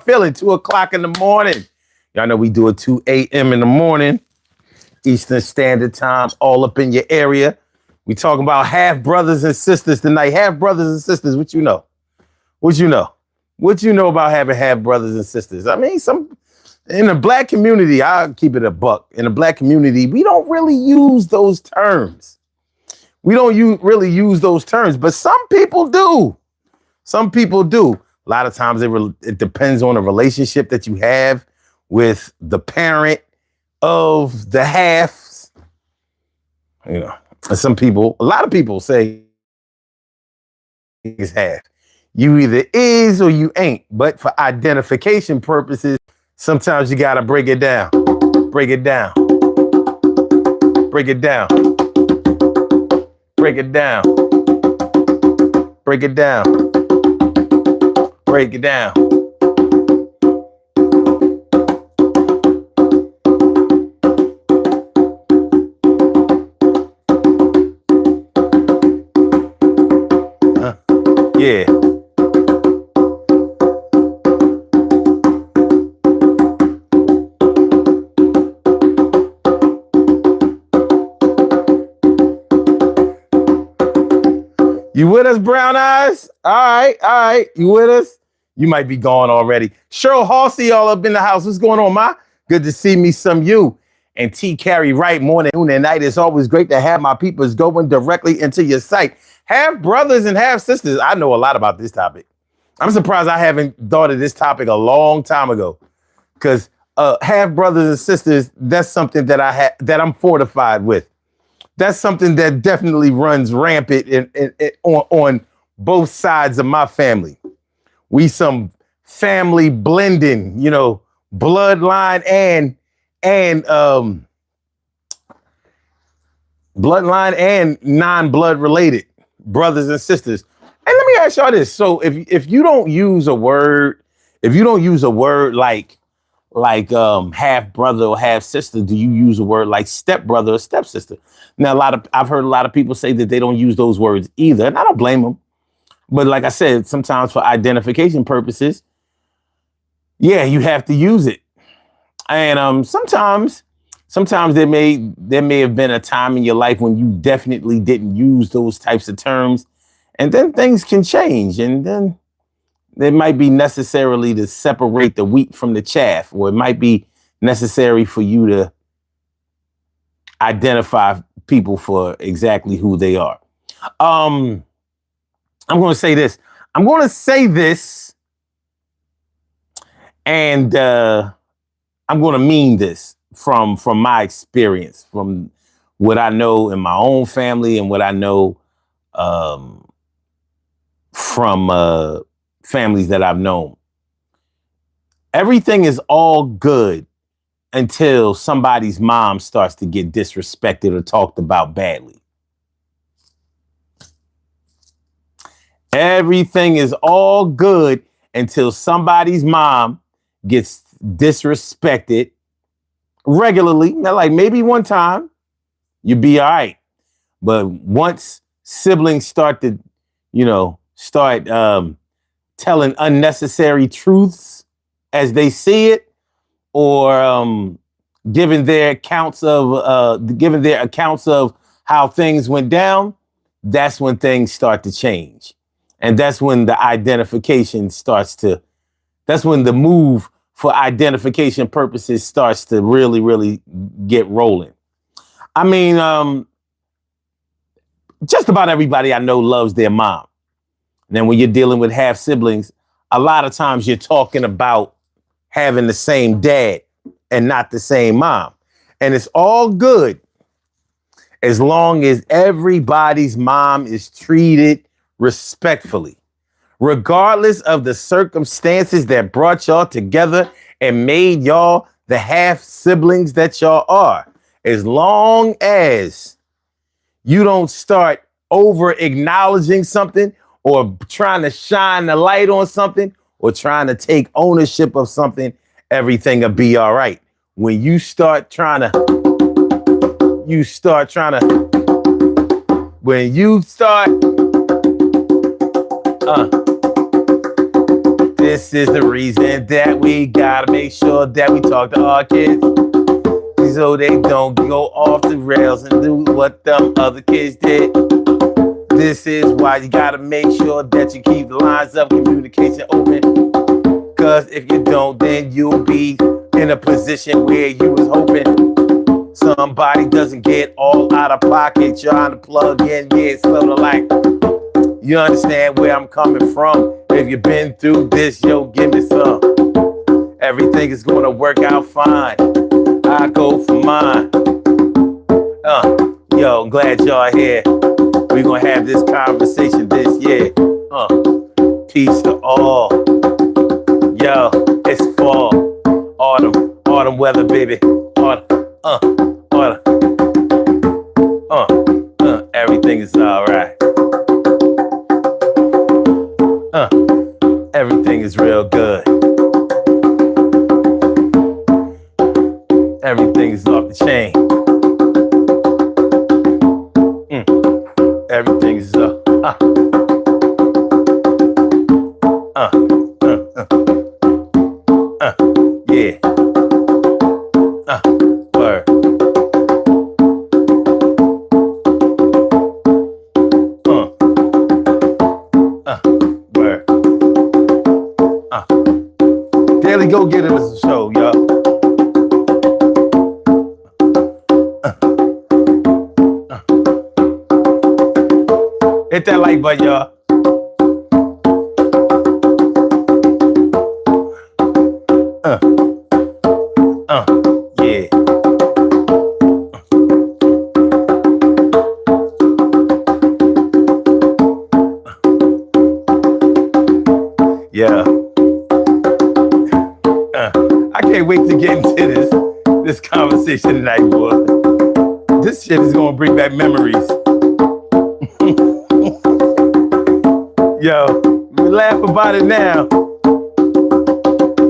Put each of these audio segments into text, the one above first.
Feeling 2 o'clock in the morning. Y'all know we do it 2 a.m. in the morning, Eastern Standard Time, all up in your area. We talking about half brothers and sisters tonight. Half brothers and sisters, what you know? What you know? What you know about having half brothers and sisters? I mean, some in the black community, I'll keep it a buck. In the black community, we don't really use those terms. We don't really use those terms, but some people do. Some people do. A lot of times it depends on the relationship that you have with the parent of the halves. You know, and a lot of people say it's half. You either is or you ain't. But for identification purposes, sometimes you gotta break it down. Break it down. Break it down. Break it down. Break it down. Break it down. Yeah. You with us, Brown Eyes? All right. You with us? You might be gone already. Cheryl Halsey all up in the house. What's going on, Ma? Good to see me some you. And T. Carey Wright, morning, noon, and night. It's always great to have my peoples going directly into your sight. Half brothers and half sisters. I know a lot about this topic. I'm surprised I haven't thought of this topic a long time ago. Because half brothers and sisters, that's something that that I'm fortified with. That's something that definitely runs rampant on both sides of my family. We some family blending, you know, bloodline and non-blood related brothers and sisters. And let me ask y'all this. So if you don't use a word, like half brother or half sister, do you use a word like step brother or step sister? Now, I've heard a lot of people say that they don't use those words either, and I don't blame them. But like I said, sometimes for identification purposes, yeah, you have to use it. And sometimes there may have been a time in your life when you definitely didn't use those types of terms, and then things can change, and then it might be necessarily to separate the wheat from the chaff, or it might be necessary for you to identify people for exactly who they are. I'm going to say this. I'm going to say this, and I'm going to mean this from my experience, from what I know in my own family and what I know from families that I've known. Everything is all good until somebody's mom starts to get disrespected or talked about badly. Everything is all good until somebody's mom gets disrespected regularly. Now, like maybe one time, you'll be all right. But once siblings start to, telling unnecessary truths as they see it, or giving their accounts of how things went down, that's when things start to change. And that's when the that's when the move for identification purposes starts to really, really get rolling. I mean, just about everybody I know loves their mom. And then when you're dealing with half siblings, a lot of times you're talking about having the same dad and not the same mom. And it's all good as long as everybody's mom is treated respectfully, regardless of the circumstances that brought y'all together and made y'all the half siblings that y'all are. As long as you don't start over acknowledging something or trying to shine the light on something or trying to take ownership of something, everything will be all right. When you start trying to, This is the reason that we gotta make sure that we talk to our kids so they don't go off the rails and do what them other kids did. This is why you gotta make sure that you keep the lines of communication open. Cause if you don't, then you'll be in a position where you was hoping somebody doesn't get all out of pocket trying to plug in. Yeah, it's sort of like, you understand where I'm coming from. If you've been through this, yo, give me some. Everything is gonna work out fine. I go for mine. Yo, I'm glad y'all here. We're gonna have this conversation this year. Peace to all. Yo, it's fall. Autumn weather, baby. Autumn. Everything is alright. Everything is real good. Everything is off the chain. Everything is yeah. Word. Word. Daily Go Get It is a show, y'all. Hit that like button, y'all. Yeah. Yeah. I can't wait to get into this conversation tonight, boy. This shit is gonna bring back memories. Yo, we laugh about it now,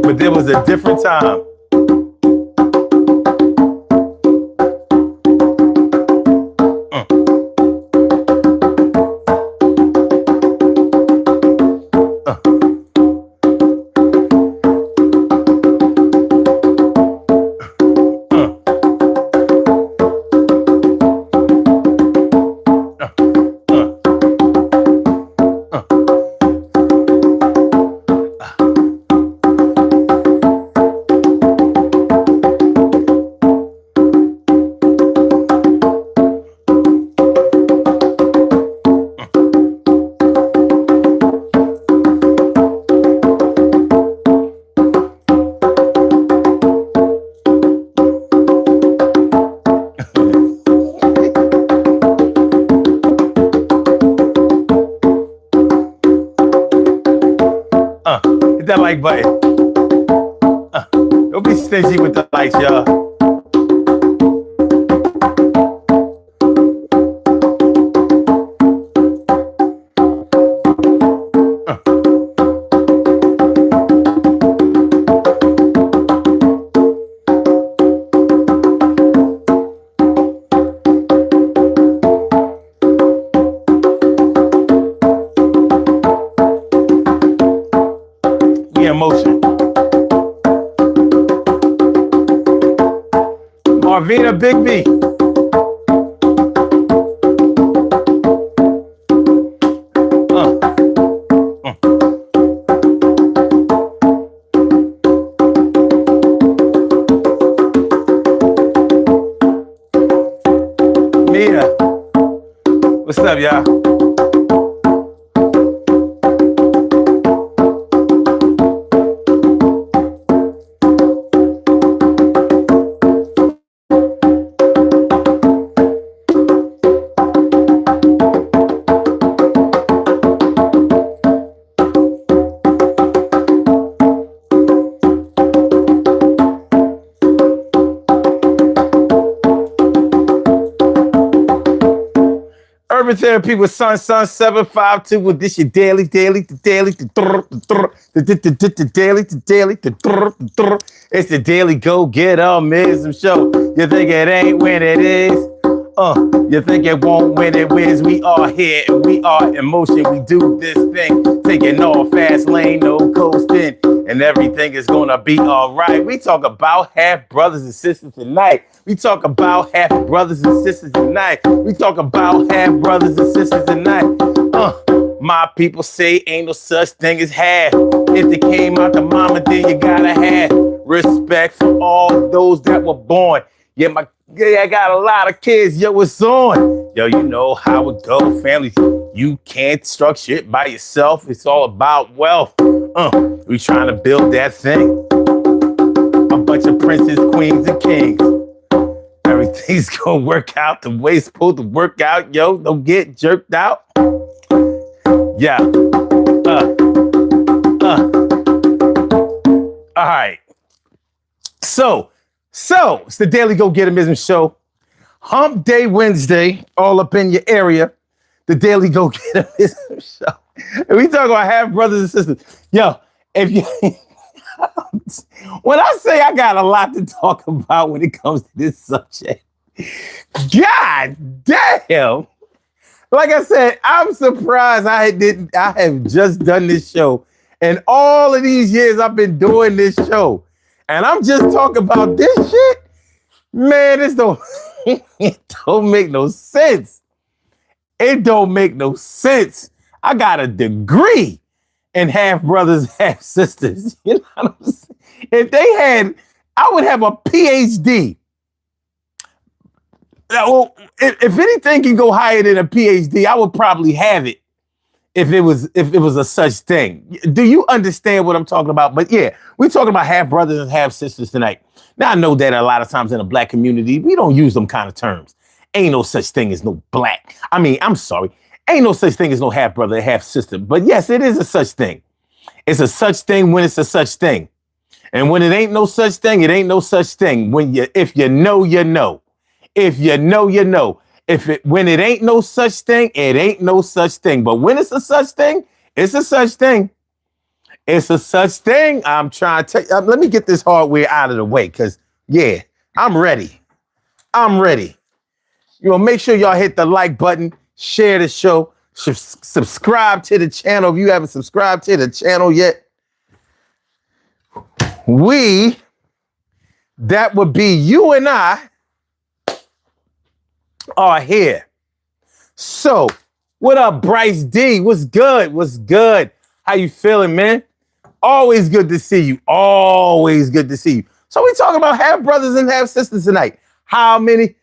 but there was a different time. Hit that like button. Don't be stingy with the likes, y'all. Motion. Marvina Big B. Mia. What's up, y'all? Urban Therapy with Sun 752 with this your daily. It's the Daily Go Get Optimism Show. You think it ain't when it is? You think it won't when it wins? We are here and we are in motion. We do this thing, taking off fast lane, no coasting, and everything is gonna be all right. We talk about half brothers and sisters tonight. We talk about half brothers and sisters tonight. We talk about half brothers and sisters tonight. My people say ain't no such thing as half. If they came out the mama, then you gotta have respect for all those that were born. Yeah, I got a lot of kids. Yo, it's on. Yo, you know how it go, family. You can't struck shit by yourself. It's all about wealth. We trying to build that thing. A bunch of princes, queens, and kings. Everything's gonna work out the way it's supposed to work out. Yo, don't get jerked out. Yeah. All right. So it's the Daily Go Getimism show. Hump Day Wednesday, all up in your area. The Daily Go Getimism show. And we talk about half brothers and sisters. Yo, if you when I say I got a lot to talk about when it comes to this subject, God damn. Like I said, I'm surprised I have just done this show. And all of these years I've been doing this show. And I'm just talking about this shit. Man, this it don't make no sense. It don't make no sense. I got a degree in half brothers, half sisters. You know what I'm saying? If they had, I would have a PhD. Well, if anything can go higher than a PhD, I would probably have it if it was a such thing. Do you understand what I'm talking about? But yeah, we're talking about half brothers and half sisters tonight. Now I know that a lot of times in the black community, we don't use them kind of terms. Ain't no such thing as no black. I'm sorry. Ain't no such thing as no half brother, half sister. But yes, it is a such thing. It's a such thing when it's a such thing. And when it ain't no such thing, it ain't no such thing. If you know, you know. If you know, you know. When it ain't no such thing, it ain't no such thing. But when it's a such thing, it's a such thing. It's a such thing. I'm trying to let me get this hardware out of the way, because yeah, I'm ready. I'm ready. You know, make sure y'all hit the like button, share the show, subscribe to the channel if you haven't subscribed to the channel yet. That would be you and I, are here. So, what up, Bryce D? What's good? What's good? How you feeling, man? Always good to see you. Always good to see you. So we talking about half brothers and half sisters tonight. How many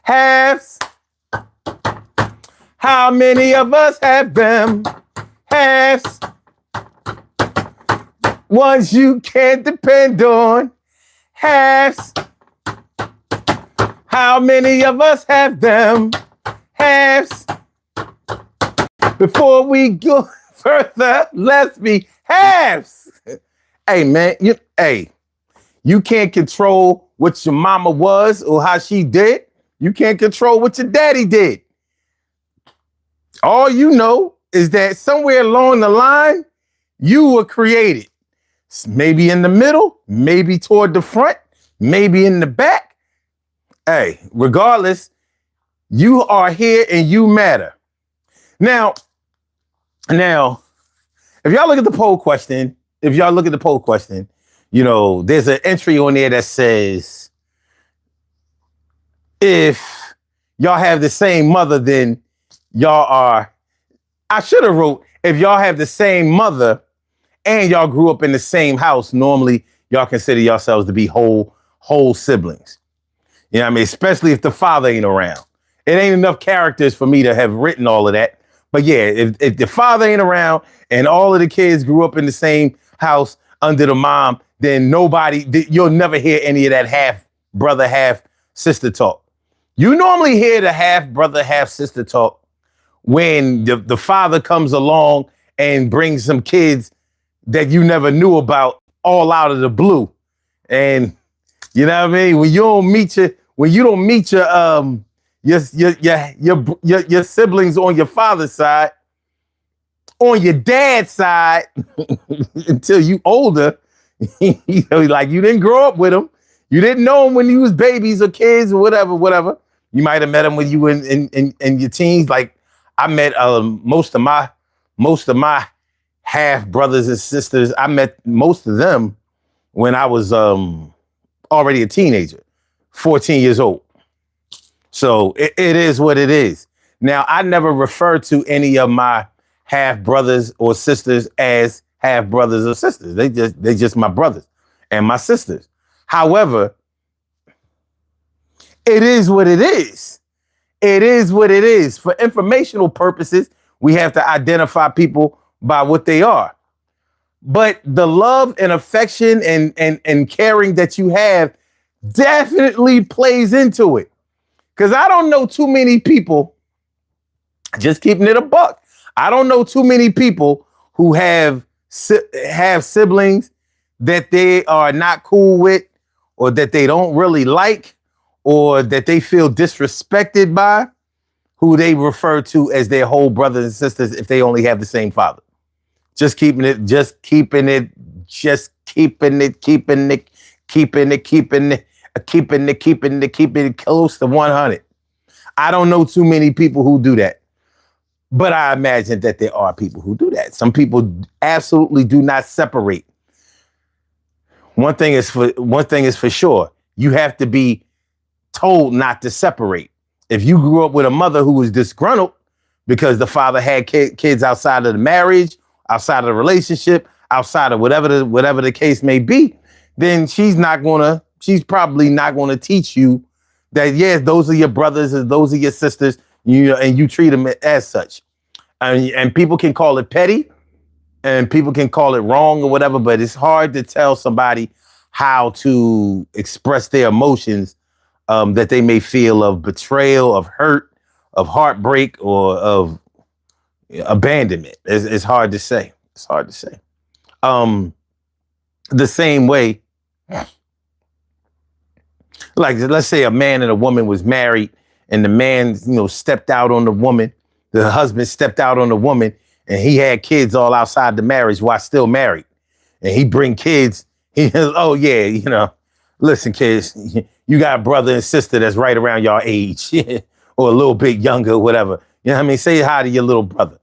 halves? How many of us have them? Halves. Ones you can't depend on. Halves. How many of us have them? Halves. Before we go further, let's be halves. Hey, man, you can't control what your mama was or how she did. You can't control what your daddy did. All you know is that somewhere along the line, you were created. Maybe in the middle, maybe toward the front, maybe in the back. Hey, regardless, you are here and you matter. Now, if y'all look at the poll question, you know, there's an entry on there that says, if y'all have the same mother, then y'all are, I should have wrote, if y'all have the same mother and y'all grew up in the same house, normally y'all consider yourselves to be whole siblings. You know what I mean? Especially if the father ain't around. It ain't enough characters for me to have written all of that. But yeah, if the father ain't around and all of the kids grew up in the same house under the mom, then you'll never hear any of that half brother, half sister talk. You normally hear the half brother, half sister talk when the father comes along and brings some kids that you never knew about all out of the blue. And you know what I mean? When you don't meet your siblings on your father's side, on your dad's side, until you older, you know, like you didn't grow up with them. You didn't know them when you was babies or kids or whatever, whatever. You might have met them when you were in your teens. Like I met most of my half brothers and sisters. I met most of them when I was already a teenager, 14 years old. So it is what it is. Now, I never refer to any of my half brothers or sisters as half brothers or sisters. They just my brothers and my sisters. However, it is what it is. It is what it is. For informational purposes, we have to identify people by what they are. But the love and affection and caring that you have definitely plays into it. Because I don't know too many people, just keeping it a buck. I don't know too many people who have siblings that they are not cool with, or that they don't really like, or that they feel disrespected by, who they refer to as their whole brothers and sisters if they only have the same father. Keeping it close to 100. I don't know too many people who do that, but I imagine that there are people who do that. Some people absolutely do not separate. One thing is for sure. You have to be told not to separate. If you grew up with a mother who was disgruntled because the father had kids outside of the marriage, outside of the relationship, outside of whatever the case may be, then she's probably not gonna teach you that, yes, those are your brothers and those are your sisters, and you treat them as such. And people can call it petty and people can call it wrong or whatever, but it's hard to tell somebody how to express their emotions that they may feel of betrayal, of hurt, of heartbreak, or of abandonment. It's hard to say. It's hard to say. The same way, like let's say a man and a woman was married, and the man, stepped out on the woman. The husband stepped out on the woman, and he had kids all outside the marriage while still married. And he bring kids. Oh yeah, listen, kids, you got a brother and sister that's right around your age, or a little bit younger, or whatever. You know what I mean? Say hi to your little brother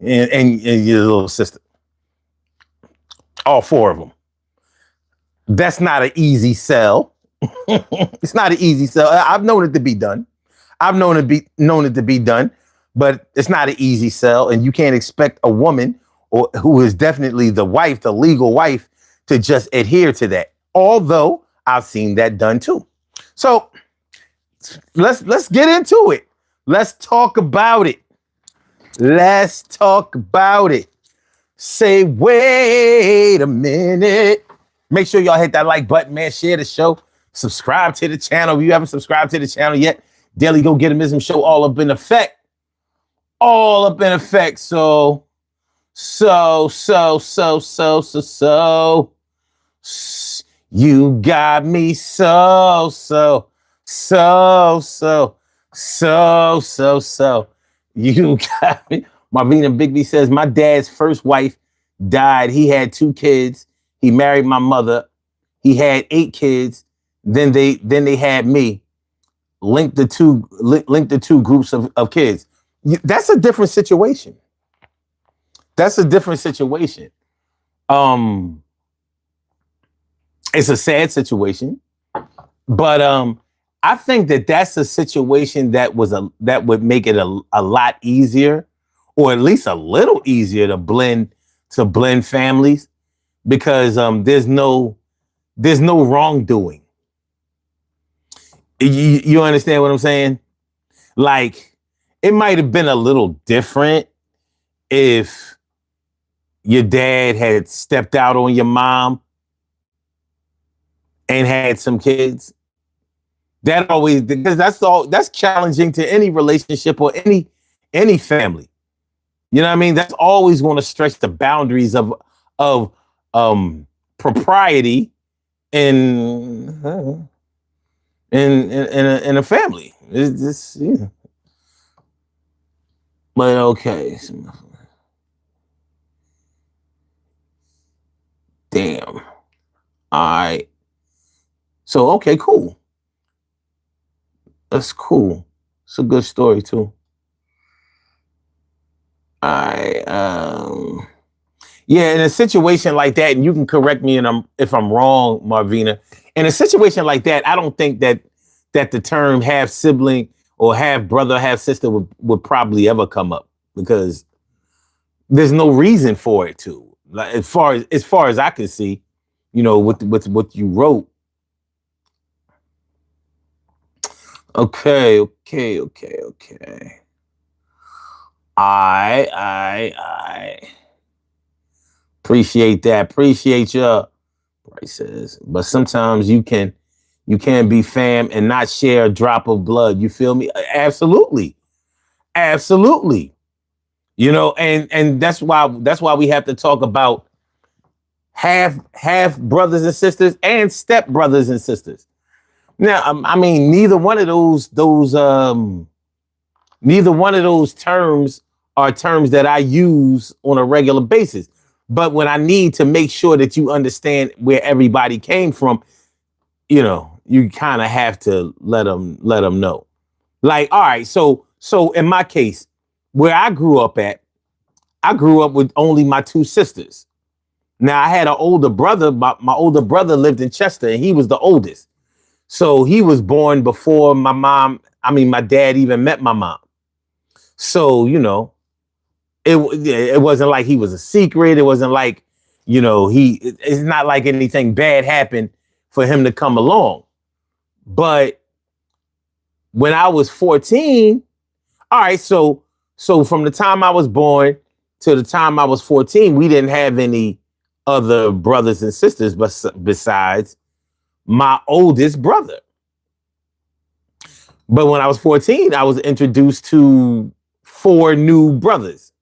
and your little sister. All four of them. That's not an easy sell. It's not an easy sell. I've known it to be done. I've known it to be done, but it's not an easy sell. And you can't expect a woman who is definitely the wife, the legal wife, to just adhere to that. Although I've seen that done too. So let's get into it. Let's talk about it. Let's talk about it. Say, wait a minute. Make sure y'all hit that like button, man. Share the show. Subscribe to the channel. If you haven't subscribed to the channel yet, Daily Go Get 'Emism show all up in effect. All up in effect. So you got me so. You got me. Marvina Bigby says, my dad's first wife died. He had 2 kids. He married my mother. He had 8 kids. Then they had me. Link the two groups of kids. That's a different situation. That's a different situation. It's a sad situation, but I think that's a situation that would make it a lot easier, or at least a little easier to blend families, because there's no wrongdoing. You understand what I'm saying? Like, it might have been a little different if your dad had stepped out on your mom and had some kids. Because that's challenging to any relationship or any family. You know what I mean? That's always going to stretch the boundaries of propriety in a family. It's just, yeah. But okay. Damn. All right. So, okay, cool. That's cool. It's a good story too. I yeah, in a situation like that, and you can correct me and if I'm wrong, Marvina. In a situation like that, I don't think that the term half sibling or half brother, half sister would probably ever come up because there's no reason for it to. Like as far as I can see, with what you wrote. Okay. I appreciate that. Appreciate you. Bryce says, but sometimes you can be fam and not share a drop of blood. You feel me? Absolutely. Absolutely. And that's why we have to talk about half brothers and sisters and step brothers and sisters. Now, I mean, neither one of those terms are terms that I use on a regular basis. But when I need to make sure that you understand where everybody came from, you kind of have to let them know. Like, all right, so in my case, where I grew up with only my two sisters. Now I had an older brother. My older brother lived in Chester, and he was the oldest. So he was born before my dad even met my mom. So, it wasn't like he was a secret. It wasn't like, it's not like anything bad happened for him to come along. But when I was 14, all right, so from the time I was born to the time I was 14, we didn't have any other brothers and sisters besides my oldest brother. But when I was 14, I was introduced to 4 new brothers.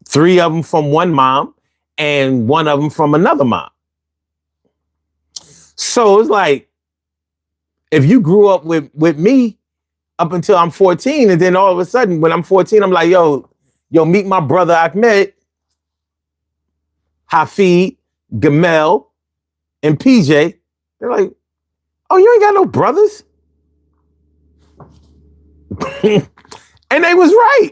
3 of them from one mom and 1 of them from another mom. So it's like, if you grew up with me up until I'm 14, and then all of a sudden when I'm 14, I'm like, yo, meet my brother Ahmed, Hafid, Gamel, and PJ. They're like, oh, you ain't got no brothers? And they was right.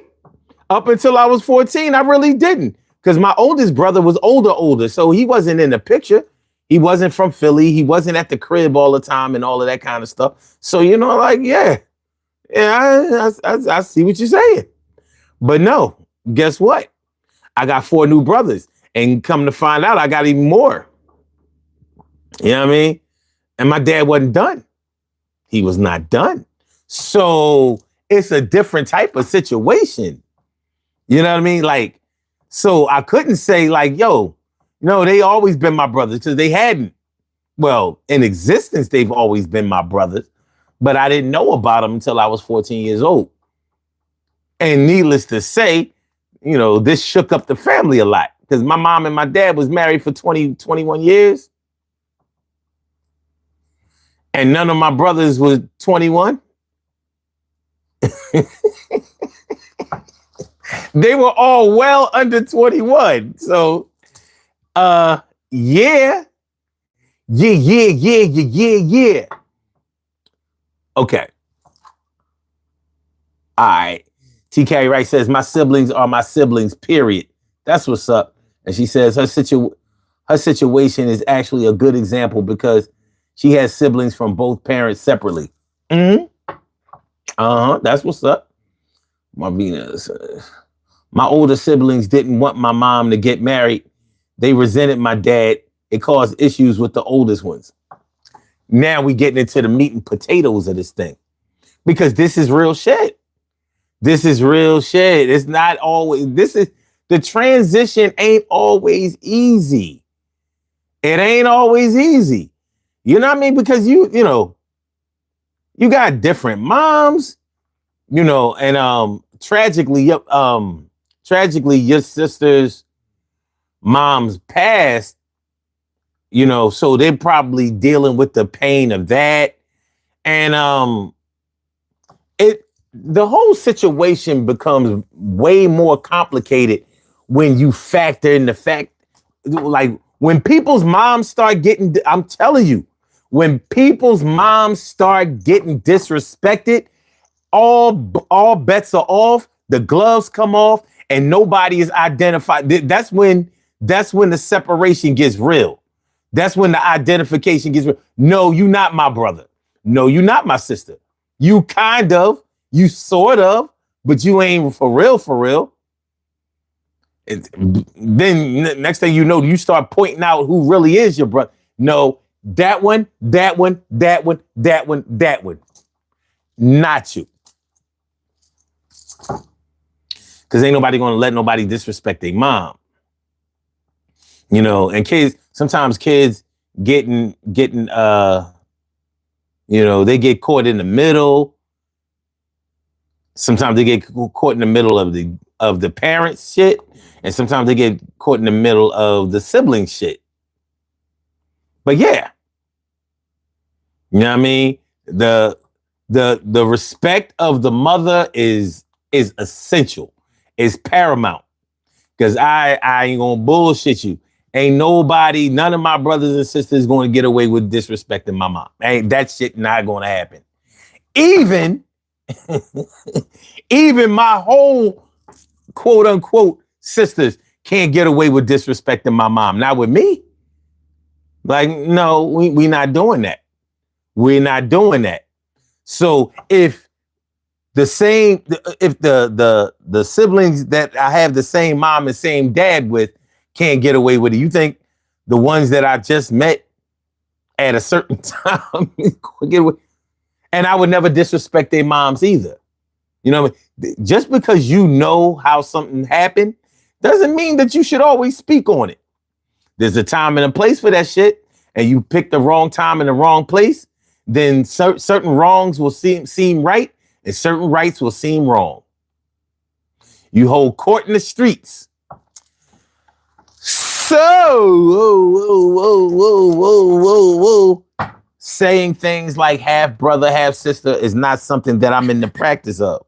Up until I was 14, I really didn't. Because my oldest brother was older. So he wasn't in the picture. He wasn't from Philly. He wasn't at the crib all the time and all of that kind of stuff. So, yeah, I see what you're saying. But no, guess what? I got 4 new brothers. And come to find out, I got even more. You know what I mean? And my dad wasn't done. He was not done. So it's a different type of situation. You know what I mean? Like, so I couldn't say like, yo, no, they always been my brothers, because they hadn't. Well, in existence, they've always been my brothers, but I didn't know about them until I was 14 years old. And needless to say, this shook up the family a lot, because my mom and my dad was married for 21 years. And none of my brothers was 21. They were all well under 21. So, yeah. Okay. All right. TK Wright says, my siblings are my siblings, period. That's what's up. And she says her situation is actually a good example because she has siblings from both parents separately. Mm-hmm. That's what's up. Marvina says, my older siblings didn't want my mom to get married. They resented my dad. It caused issues with the oldest ones. Now we getting into the meat and potatoes of this thing, because this is real shit. This is real shit. It's not always, the transition ain't always easy. It ain't always easy. You know what I mean? Because you got different moms, and tragically your sister's mom's passed, so they're probably dealing with the pain of that. And the whole situation becomes way more complicated when you factor in the fact, like When people's moms start getting, I'm telling you, when people's moms start getting disrespected, all bets are off. The gloves come off, and nobody is identified. That's when the separation gets real. That's when the identification gets real. No, you not my brother. No, you not my sister. You kind of, you sort of, but you ain't for real, for real. Then next thing you know, you start pointing out who really is your brother. No, that one, that one, that one, that one, that one. Not you. Because ain't nobody gonna let nobody disrespect their mom. And sometimes kids getting they get caught in the middle. Sometimes they get caught in the middle of the parents shit, and sometimes they get caught in the middle of the sibling shit. But yeah, you know what I mean? The respect of the mother is essential, is paramount. Because I ain't gonna bullshit you. Ain't nobody, none of my brothers and sisters going to get away with disrespecting my mom. Ain't that shit not going to happen. Even my whole quote unquote sisters can't get away with disrespecting my mom. Not with me. Like, no, we not doing that. We're not doing that. So if the siblings that I have the same mom and same dad with can't get away with it, you think the ones that I just met at a certain time get away? And I would never disrespect their moms either. You know what I mean? Just because you know how something happened doesn't mean that you should always speak on it. There's a time and a place for that shit, and you pick the wrong time and the wrong place, then certain wrongs will seem right, and certain rights will seem wrong. You hold court in the streets. So, whoa. Saying things like half brother, half sister is not something that I'm in the practice of.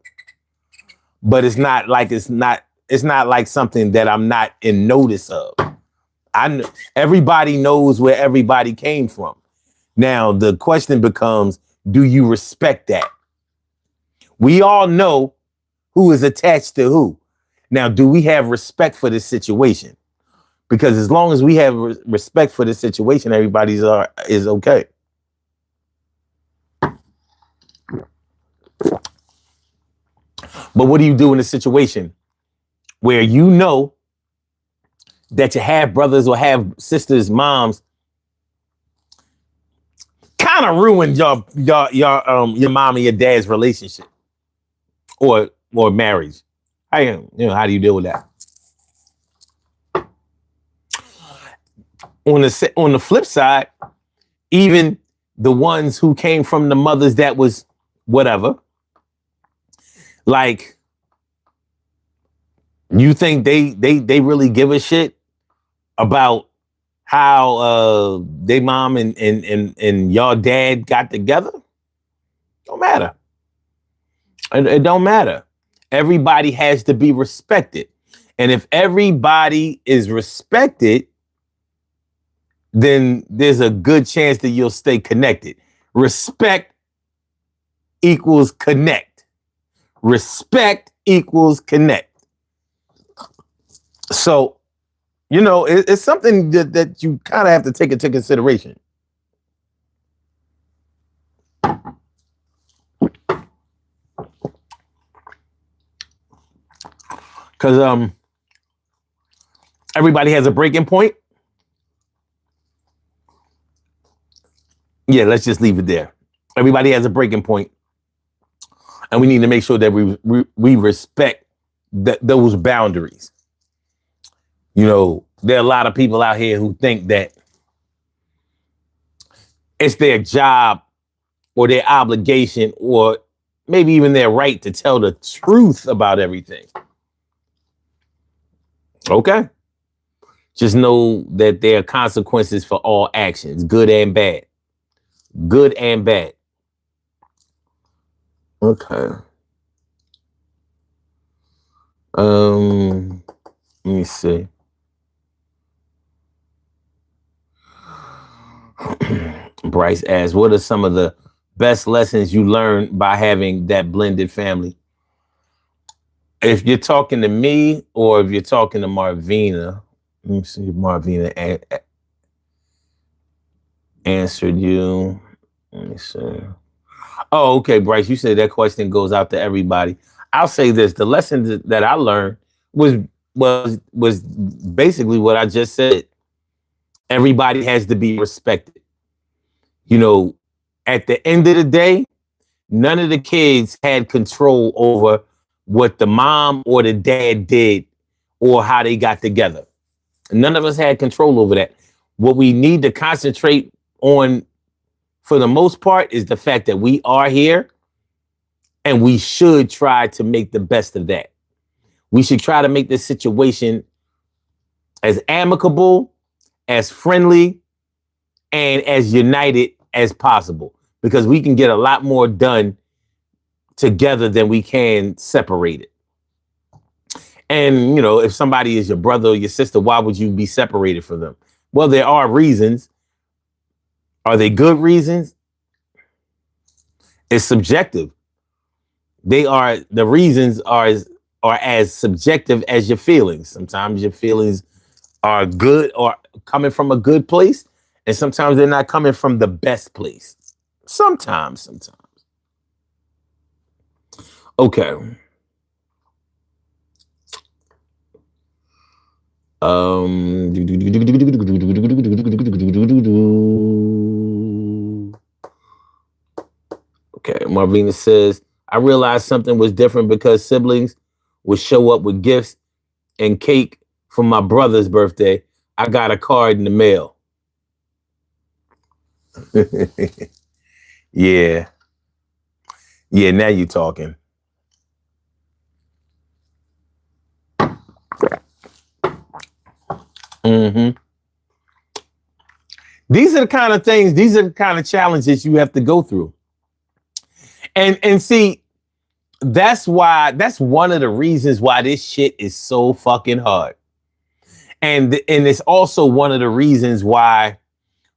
But it's not like something that I'm not in notice of. Everybody knows where everybody came from. Now, the question becomes, do you respect that? We all know who is attached to who. Now, do we have respect for this situation? Because as long as we have respect for this situation, everybody's is okay. But what do you do in a situation where you know that your half brothers or half sisters' moms kind of ruined your mom and your dad's relationship or marriage? How do you deal with that? On the flip side, even the ones who came from the mothers that was whatever, like, you think they really give a shit about how they mom and your dad got together? Don't matter. It don't matter. Everybody has to be respected. And if everybody is respected, then there's a good chance that you'll stay connected. Respect equals connect. Respect equals connect. So, it's something that you kind of have to take into consideration. Because everybody has a breaking point. Yeah, let's just leave it there. Everybody has a breaking point, and we need to make sure that we respect those boundaries. There are a lot of people out here who think that it's their job or their obligation or maybe even their right to tell the truth about everything. Okay. Just know that there are consequences for all actions, good and bad. Good and bad. Okay. Let me see. Bryce asks, what are some of the best lessons you learned by having that blended family? If you're talking to me or if you're talking to Marvina, let me see if Marvina answered you. Let me see. Oh, okay, Bryce, you said that question goes out to everybody. I'll say this: the lesson that I learned was basically what I just said. Everybody has to be respected. You know, at the end of the day, none of the kids had control over what the mom or the dad did or how they got together. None of us had control over that. What we need to concentrate on for the most part is the fact that we are here and we should try to make the best of that. We should try to make this situation as amicable, as friendly, and as united as possible because we can get a lot more done together than we can separated. And, you know, if somebody is your brother or your sister, why would you be separated from them? Well, there are reasons. Are they good reasons? It's subjective. The reasons are as subjective as your feelings. Sometimes your feelings are good or coming from a good place, and sometimes they're not coming from the best place. Sometimes. Okay. Okay, Marvina says, I realized something was different because siblings would show up with gifts and cake for my brother's birthday. I got a card in the mail. Yeah. Yeah, now you're talking. Mm-hmm. These are the kind of challenges you have to go through. And see, that's one of the reasons why this shit is so fucking hard. And it's also one of the reasons why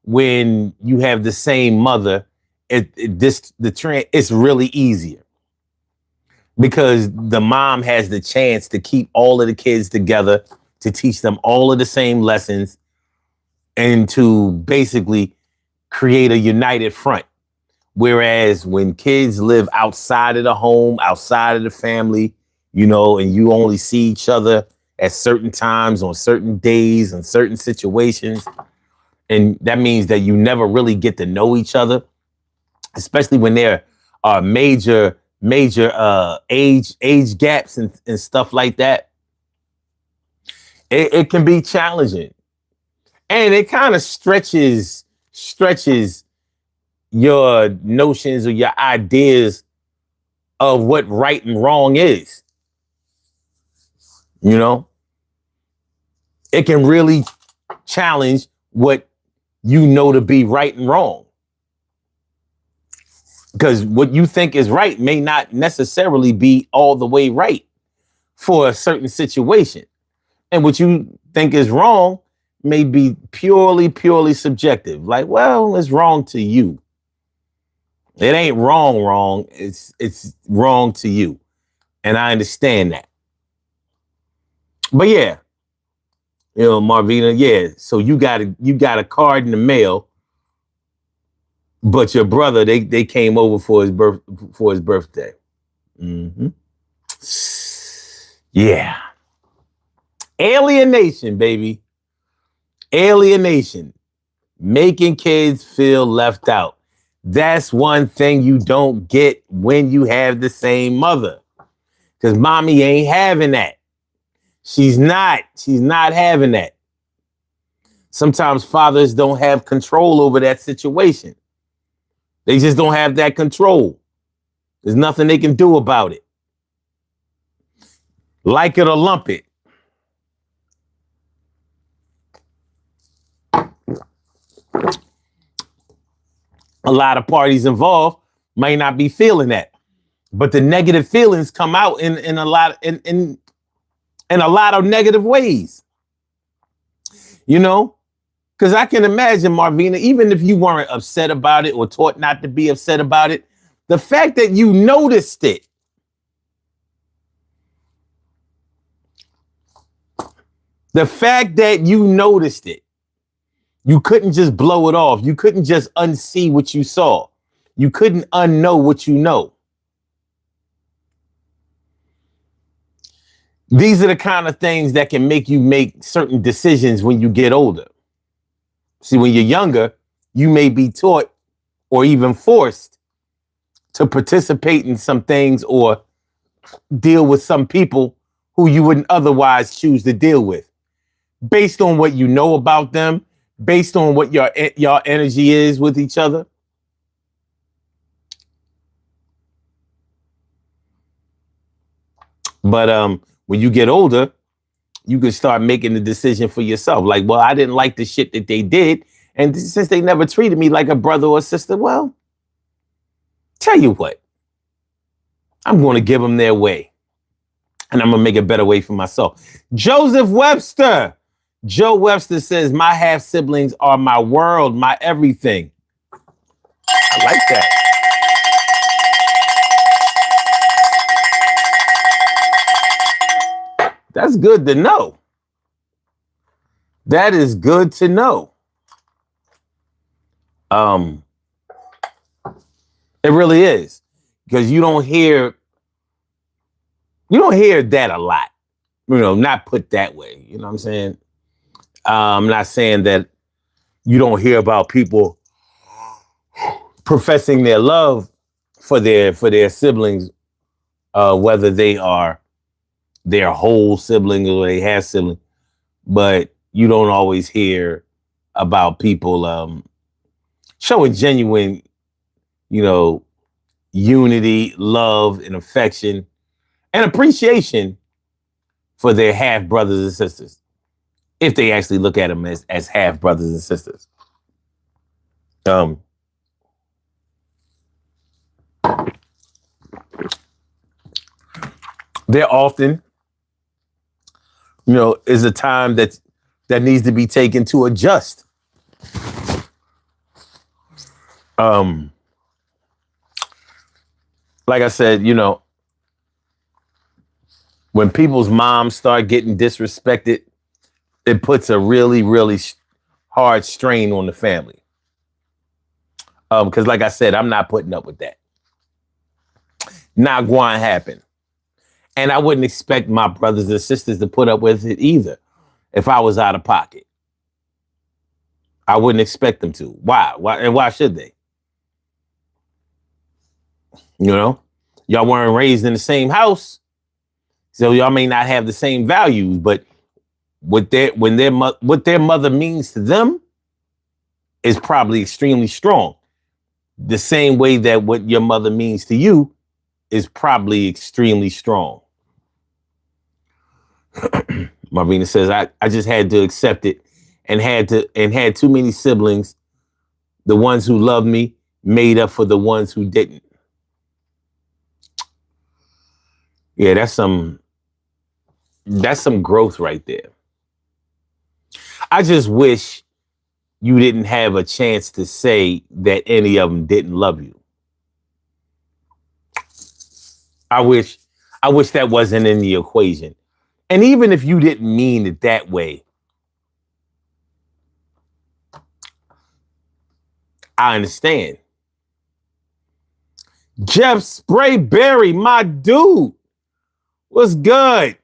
when you have the same mother, it's really easier. Because the mom has the chance to keep all of the kids together, to teach them all of the same lessons, and to basically create a united front. Whereas when kids live outside of the home, outside of the family, you know, and you only see each other at certain times, on certain days, in certain situations, and that means that you never really get to know each other, especially when there are major age gaps and stuff like that. It can be challenging, and it kind of stretches your notions or your ideas of what right and wrong is. You know, it can really challenge what you know to be right and wrong. Because what you think is right may not necessarily be all the way right for a certain situation. And what you think is wrong may be purely subjective. Like, well, it's wrong to you. It ain't wrong. It's wrong to you. And I understand that. But yeah, you know, Marvina, yeah. So you got a card in the mail, but your brother, they came over for his birthday. Mm-hmm. Yeah. Alienation, baby. Alienation. Making kids feel left out. That's one thing you don't get when you have the same mother. Because mommy ain't having that. She's not having that. Sometimes fathers don't have control over that situation. They just don't have that control. There's nothing they can do about it. Like it or lump it. A lot of parties involved might not be feeling that, but the negative feelings come out in a lot of negative ways. You know, Because I can imagine, Marvina, even if you weren't upset about it or taught not to be upset about it, the fact that you noticed it, the fact that you noticed it, you couldn't just blow it off. You couldn't just unsee what you saw. You couldn't unknow what you know. These are the kind of things that can make you make certain decisions when you get older. See, when you're younger, you may be taught or even forced to participate in some things or deal with some people who you wouldn't otherwise choose to deal with, based on what you know about them, based on what your energy is with each other. But when you get older, you can start making the decision for yourself. Like, well, I didn't like the shit that they did. And since they never treated me like a brother or sister, well, tell you what, I'm going to give them their way. And I'm going to make a better way for myself. Joseph Webster. Joe Webster says, my half siblings are my world, my everything. I like that. That's good to know. That is good to know. It really is, because you don't hear that a lot. Not put that way. You know what I'm saying? I'm not saying that you don't hear about people professing their love for their siblings, whether they are their whole siblings or they have siblings, but you don't always hear about people showing genuine, unity, love, and affection and appreciation for their half brothers and sisters, if they actually look at them as half brothers and sisters. There often, is a time that needs to be taken to adjust. Like I said, when people's moms start getting disrespected, it puts a really, really hard strain on the family. Because like I said, I'm not putting up with that. Not going to happen. And I wouldn't expect my brothers and sisters to put up with it either if I was out of pocket. I wouldn't expect them to. Why? And why should they? Y'all weren't raised in the same house, so y'all may not have the same values, but what their mother means to them is probably extremely strong. The same way that what your mother means to you is probably extremely strong. Marvina says, I just had to accept it and had too many siblings. The ones who loved me made up for the ones who didn't. Yeah, that's some growth right there. I just wish you didn't have a chance to say that any of them didn't love you. I wish that wasn't in the equation. And even if you didn't mean it that way, I understand. Jeff Sprayberry, my dude. What's good?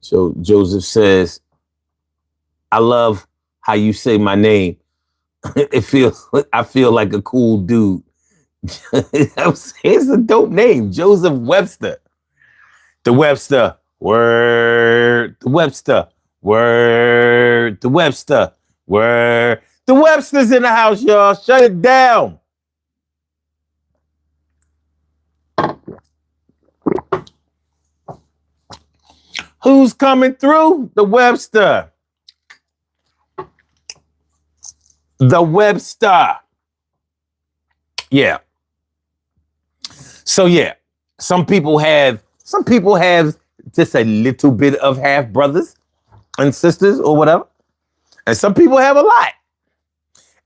So Joseph says, I love how you say my name. I feel like a cool dude. It's a dope name, Joseph Webster. The Webster, word. The Webster, word. The Webster, word. The Webster's in the house, y'all. Shut it down. Who's coming through? The Webster. The Webster. Yeah. So yeah, some people have just a little bit of half brothers. and sisters or whatever. And some people have a lot.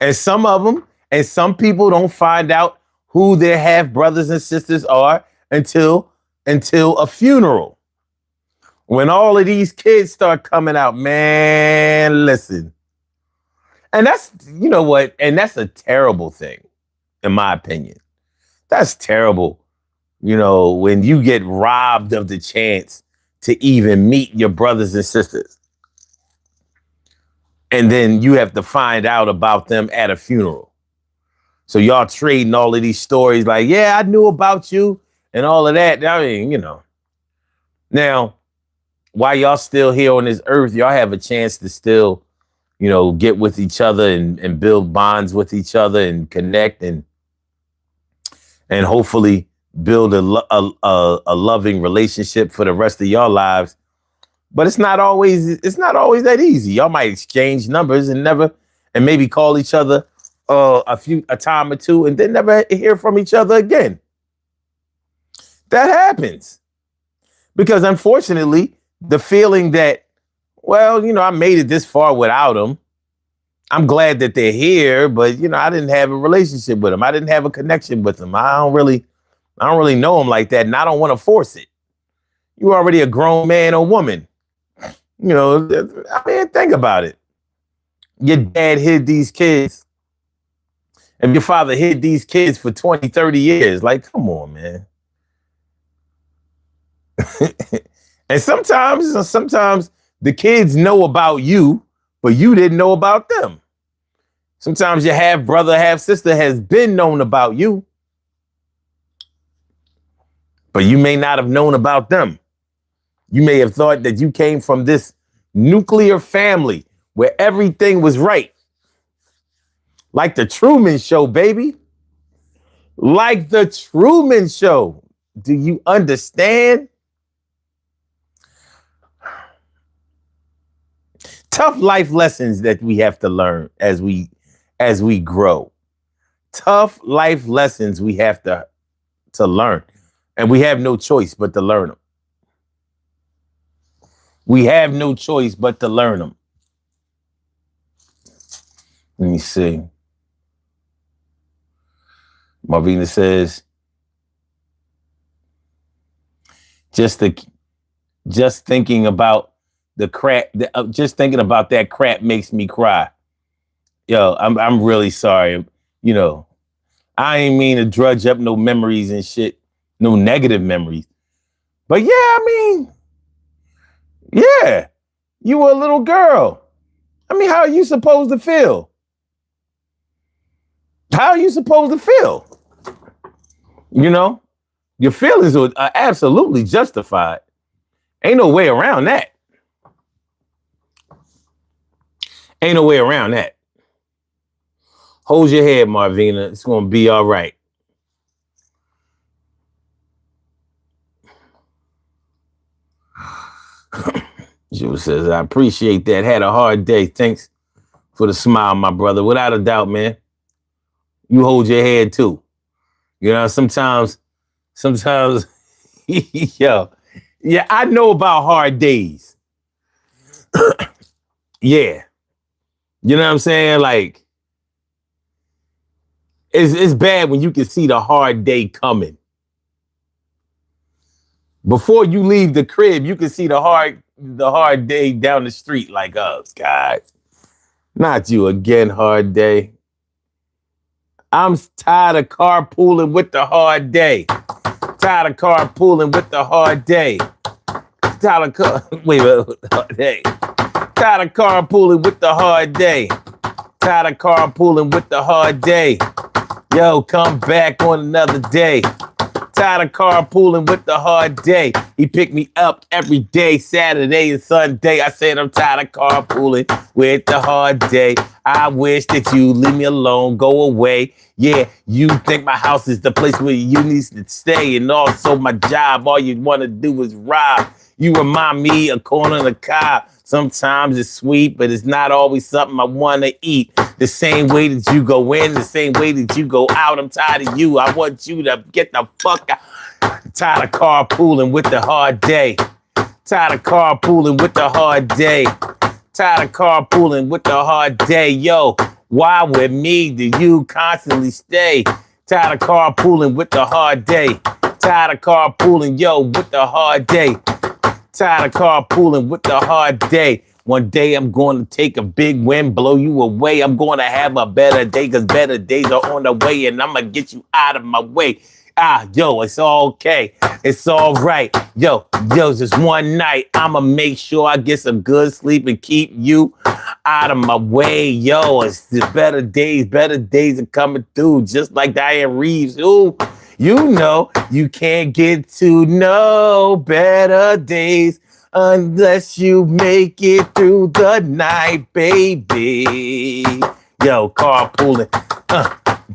And some people don't find out who their half brothers and sisters are until a funeral. When all of these kids start coming out, man, listen. And that's, you know what? And that's a terrible thing, in my opinion. That's terrible. You know, when you get robbed of the chance to even meet your brothers and sisters. And then you have to find out about them at a funeral. So y'all trading all of these stories like, yeah, I knew about you and all of that. I mean, you know. Now, while y'all still here on this earth, y'all have a chance to still, you know, get with each other and build bonds with each other and connect and hopefully build a loving relationship for the rest of your lives. But it's not always that easy. Y'all might exchange numbers and maybe call each other a time or two and then never hear from each other again. That happens. Because unfortunately, the feeling that, well, you know, I made it this far without them. I'm glad that they're here, but you know, I didn't have a relationship with them. I didn't have a connection with them. I don't really know them like that, and I don't want to force it. You're already a grown man or woman. You know, I mean, think about it. Your dad hid these kids. And your father hid these kids for 20, 30 years. Like, come on, man. And sometimes the kids know about you, but you didn't know about them. Sometimes your half brother, half sister has been known about you, but you may not have known about them. You may have thought that you came from this nuclear family where everything was right. Like the Truman Show, baby. Like the Truman Show. Do you understand? Tough life lessons that we have to learn as we grow. Tough life lessons we have to learn. And we have no choice but to learn them. We have no choice but to learn them. Let me see. Marvina says, just thinking about the crap, just thinking about that crap makes me cry. Yo, I'm really sorry. You know, I ain't mean to drudge up no memories and shit, no negative memories. But yeah, I mean, yeah, you were a little girl. I mean, how are you supposed to feel? How are you supposed to feel? You know, your feelings are absolutely justified. Ain't no way around that. Ain't no way around that. Hold your head, Marvina. It's going to be all right. Jules says, I appreciate that. Had a hard day. Thanks for the smile, my brother. Without a doubt, man. You hold your head too. You know, sometimes, yo, yeah, I know about hard days. Yeah. You know what I'm saying? Like, it's bad when you can see the hard day coming. Before you leave the crib, you can see the hard day down the street. Like, oh, God, not you again, hard day. I'm tired of carpooling with the hard day. Tired of carpooling with the hard day. Tired of hard day. Tired of carpooling with the hard day. Tired of carpooling with the hard day. Yo, come back on another day. Tired of carpooling with the hard day. He picked me up every day, Saturday and Sunday. I said I'm tired of carpooling with the hard day. I wish that you leave me alone, go away. Yeah, you think my house is the place where you need to stay, and also my job. All you want to do is rob. You remind me of corn on the cob. Sometimes it's sweet, but it's not always something I want to eat. The same way that you go in, the same way that you go out. I'm tired of you. I want you to get the fuck out. I'm tired of carpooling with the hard day. Tired of carpooling with the hard day. Tired of carpooling with the hard day. Yo, why with me do you constantly stay? Tired of carpooling with the hard day. Tired of carpooling, yo, with the hard day. Tired of carpooling with the hard day. One day I'm going to take a big win, blow you away. I'm going to have a better day because better days are on the way and I'm going to get you out of my way. Yo, it's all okay. It's all right. Yo, just one night. I'ma make sure I get some good sleep and keep you out of my way. Yo, it's the better days are coming through. Just like Diane Reeves. Ooh, you know, you can't get to know better days unless you make it through the night, baby. Yo, carpooling.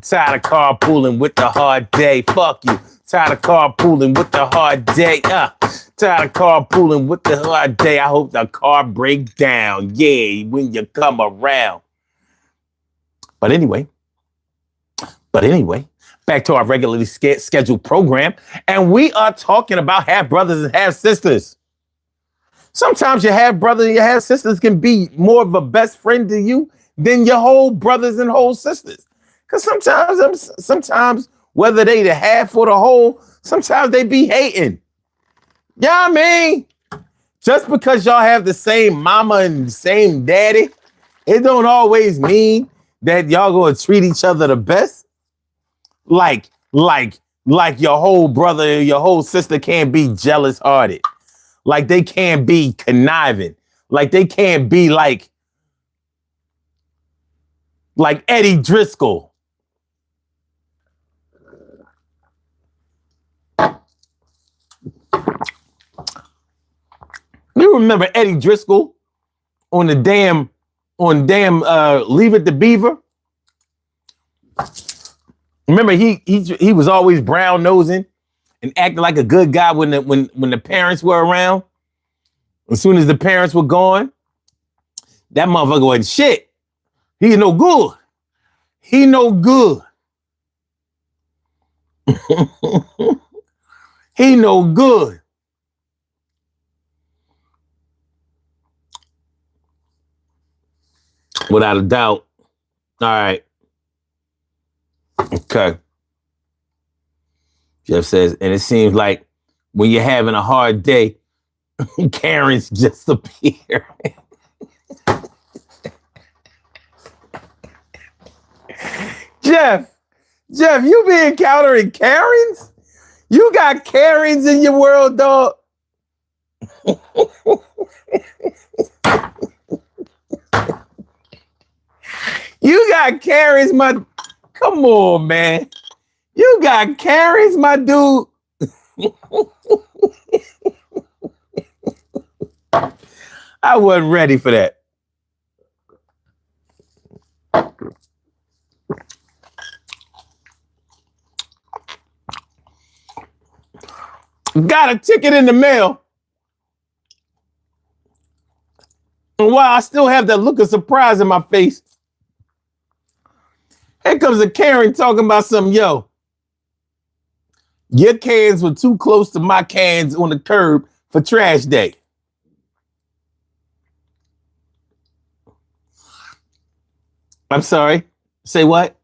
Tired of carpooling with the hard day. Fuck you. Tired of carpooling with the hard day. Tired of carpooling with the hard day. I hope the car breaks down. Yeah, when you come around. But anyway, back to our regularly scheduled program. And we are talking about half brothers and half sisters. Sometimes your half brother and your half sisters can be more of a best friend to you than your whole brothers and whole sisters. Because sometimes, whether they the half or the whole, sometimes they be hating. Yeah, I mean, just because y'all have the same mama and the same daddy, it don't always mean that y'all gonna treat each other the best. Like your whole brother or your whole sister can't be jealous hearted. Like they can't be conniving. Like they can't be like Eddie Driscoll. You remember Eddie Driscoll on damn Leave It to Beaver? Remember he was always brown nosing and acting like a good guy when the parents were around. As soon as the parents were gone, that motherfucker went shit. He no good. He no good. He no good. Without a doubt. All right. Okay. Jeff says, and it seems like when you're having a hard day, Karens just appear. Jeff, you be encountering Karens? You got Karens in your world, dog? You got Karens, come on, man. You got Karens, my dude. I wasn't ready for that. Got a ticket in the mail. And while I still have that look of surprise in my face, here comes a Karen talking about something, yo. Your cans were too close to my cans on the curb for trash day. I'm sorry. Say what?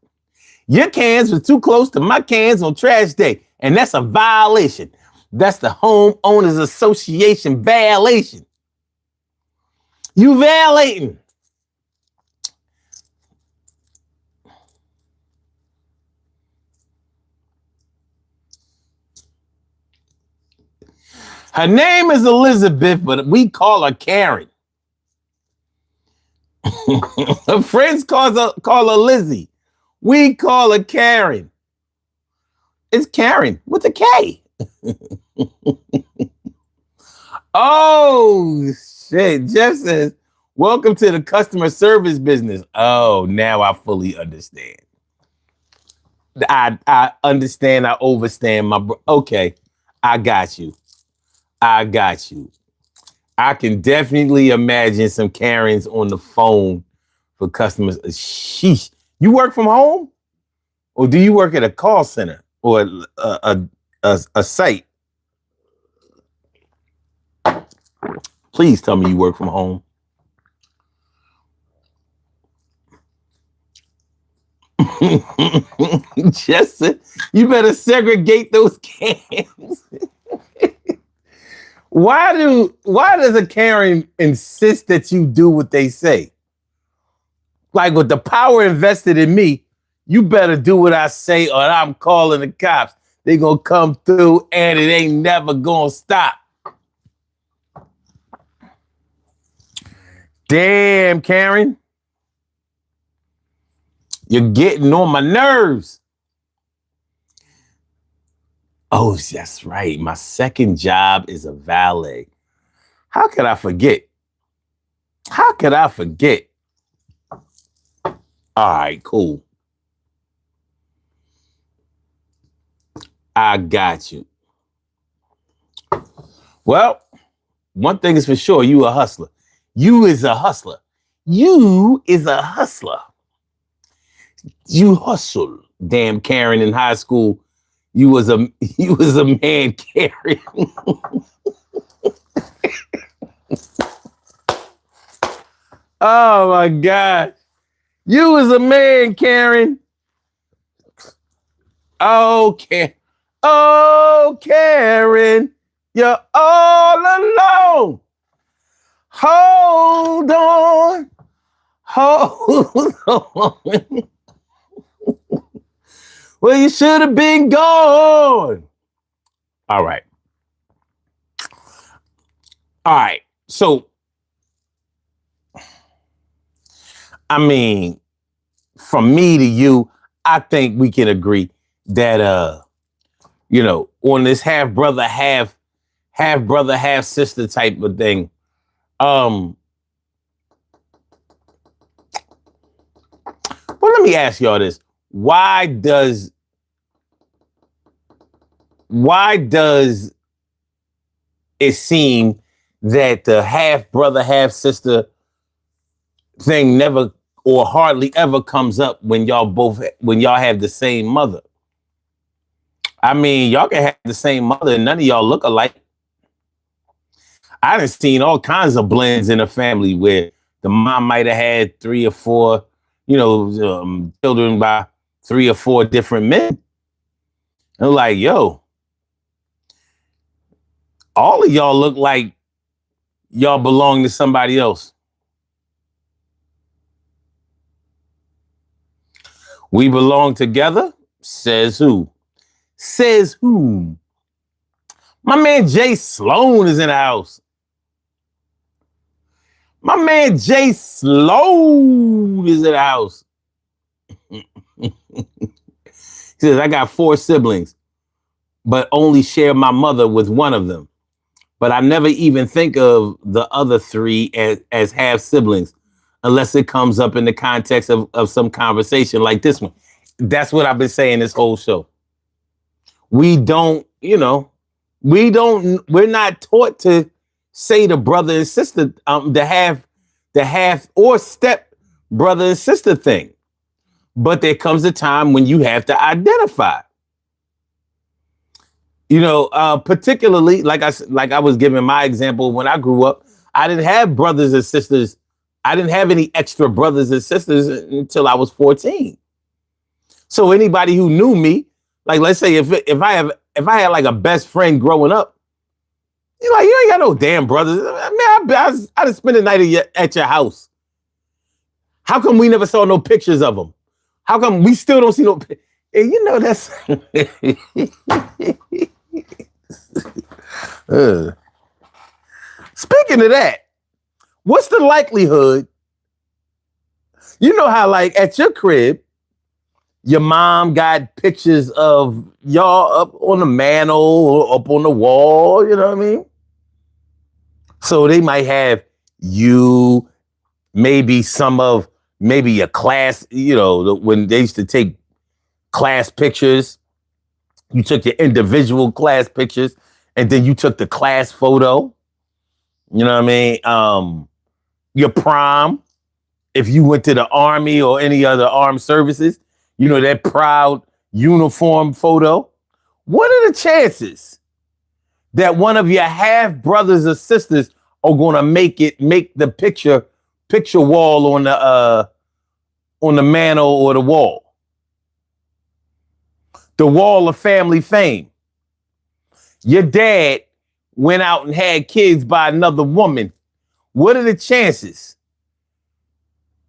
Your cans were too close to my cans on trash day. And that's a violation. That's the Homeowners Association violation. You violating. Her name is Elizabeth, but we call her Karen. Her friends call her Lizzie. We call her Karen. It's Karen with a K. Oh, shit. Jeff says, welcome to the customer service business. Oh, now I fully understand. I understand. I overstand my okay. I got you. I can definitely imagine some Karens on the phone for customers. Sheesh. You work from home? Or do you work at a call center or a site? Please tell me you work from home. Justin, you better segregate those cans. Why does a Karen insist that you do what they say? Like, with the power invested in me, you better do what I say or I'm calling the cops. They gonna come through and it ain't never gonna stop. Damn, Karen. You're getting on my nerves. Oh, that's right. My second job is a valet. How could I forget? How could I forget? All right, cool. I got you. Well, one thing is for sure, you a hustler. You is a hustler. You is a hustler. You hustle. Damn, Karen, in high school, you was a man, Karen. Oh my God. You was a man, Karen. Okay. Oh, Karen, you're all alone. Hold on. Hold on. Well, you should have been gone. All right. All right. So, I mean, from me to you, I think we can agree that on this half brother, half sister type of thing. Well, let me ask y'all this. Why does it seem that the half brother, half sister thing never or hardly ever comes up when y'all have the same mother? I mean, y'all can have the same mother and none of y'all look alike. I done seen all kinds of blends in a family where the mom might have had 3 or 4, children by 3 or 4 different men. And like, yo, all of y'all look like y'all belong to somebody else. We belong together? Says who? Says who? My man Jay Sloan is in the house. My man Jay Sloan is in the house. He says, I got 4 siblings, but only share my mother with one of them. But I never even think of the other 3 as half siblings unless it comes up in the context of some conversation like this one. That's what I've been saying this whole show. We're not taught to say the brother and sister, the half or step brother and sister thing. But there comes a time when you have to identify. Particularly like I was giving my example when I grew up, I didn't have brothers and sisters. I didn't have any extra brothers and sisters until I was 14. So anybody who knew me, like, let's say if I had like a best friend growing up, you're like, you ain't got no damn brothers. I mean, I just spent the night at your house. How come we never saw no pictures of them? How come we still don't see no? And that's. Speaking of that, what's the likelihood? You know how, like, at your crib, your mom got pictures of y'all up on the mantle or up on the wall, you know what I mean? So they might have you, maybe a class, when they used to take class pictures, you took your individual class pictures and then you took the class photo. You know what I mean? Your prom, if you went to the Army or any other armed services, that proud uniform photo. What are the chances that one of your half brothers or sisters are gonna make the picture wall on the mantle or the wall. The wall of family fame. Your dad went out and had kids by another woman. What are the chances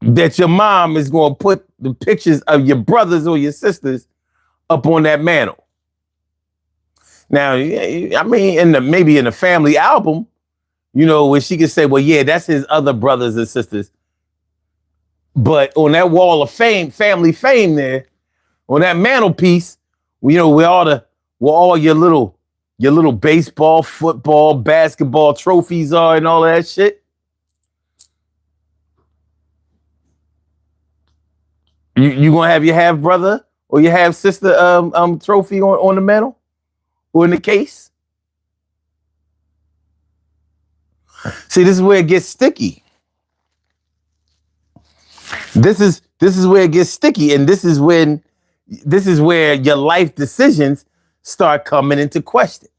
that your mom is going to put the pictures of your brothers or your sisters up on that mantle? Now, I mean, maybe in the family album, where she could say, well, yeah, that's his other brothers and sisters. But on that wall of fame, family fame there, on that mantelpiece, where all your little baseball, football, basketball trophies are and all of that shit. You gonna have your half brother or your half sister trophy on the mantle or in the case? See, this is where it gets sticky. This is where it gets sticky, and this is where your life decisions start coming into question.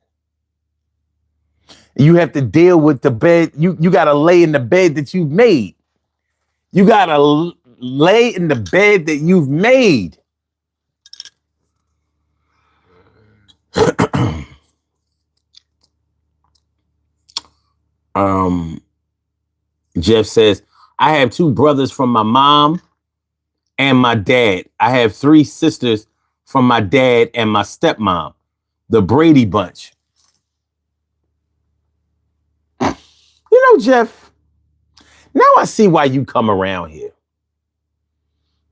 You have to deal with the bed. You got to lay in the bed that you've made. You got to lay in the bed that you've made. Jeff says, I have 2 brothers from my mom and my dad. I have 3 sisters from my dad and my stepmom, the Brady Bunch. Jeff, now I see why you come around here.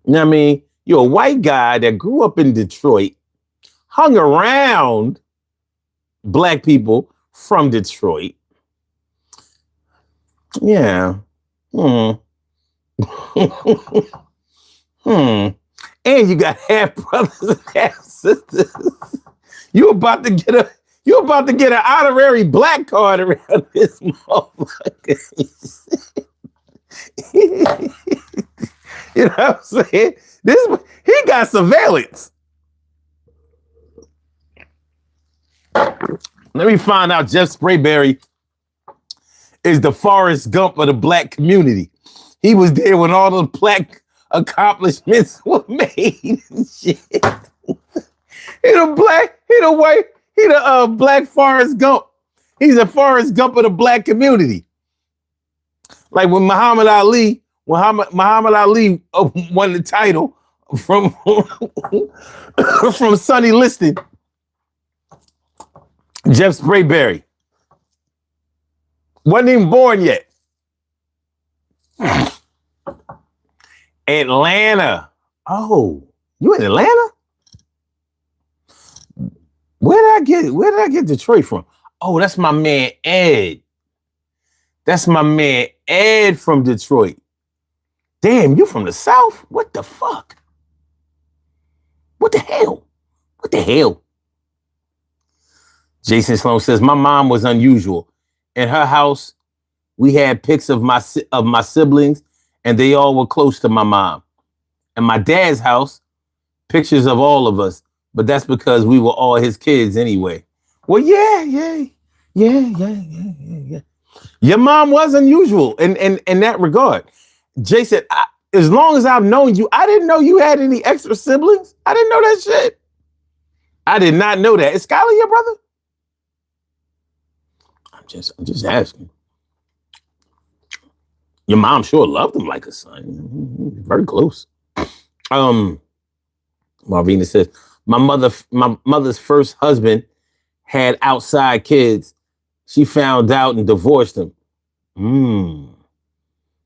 You know what I mean? You're a white guy that grew up in Detroit, hung around black people from Detroit. Yeah. And you got half brothers and half sisters. You about to get an honorary black card around this motherfucker. You know what I'm saying? He got surveillance. Let me find out Jeff Sprayberry is the Forrest Gump of the black community. He was there when all the black accomplishments were made and shit. He the black Forrest Gump. He's a Forrest Gump of the black community. Like when Muhammad Ali won the title from Sonny Liston, Jeff Sprayberry wasn't even born yet. Atlanta. Oh, you in Atlanta? Where did I get Detroit from? Oh, that's my man Ed. That's my man Ed from Detroit. Damn, you from the South? What the fuck? What the hell? What the hell? Jason Sloan says, my mom was unusual. In her house, we had pics of my siblings, and they all were close to my mom. In my dad's house, pictures of all of us, but that's because we were all his kids anyway. Well, yeah. Your mom was unusual in that regard. Jason, as long as I've known you, I didn't know you had any extra siblings. I didn't know that shit. I did not know that. Is Skylar your brother? I'm just asking. Your mom sure loved him like a son. Very close. Marvina says, my mother's first husband had outside kids. She found out and divorced him.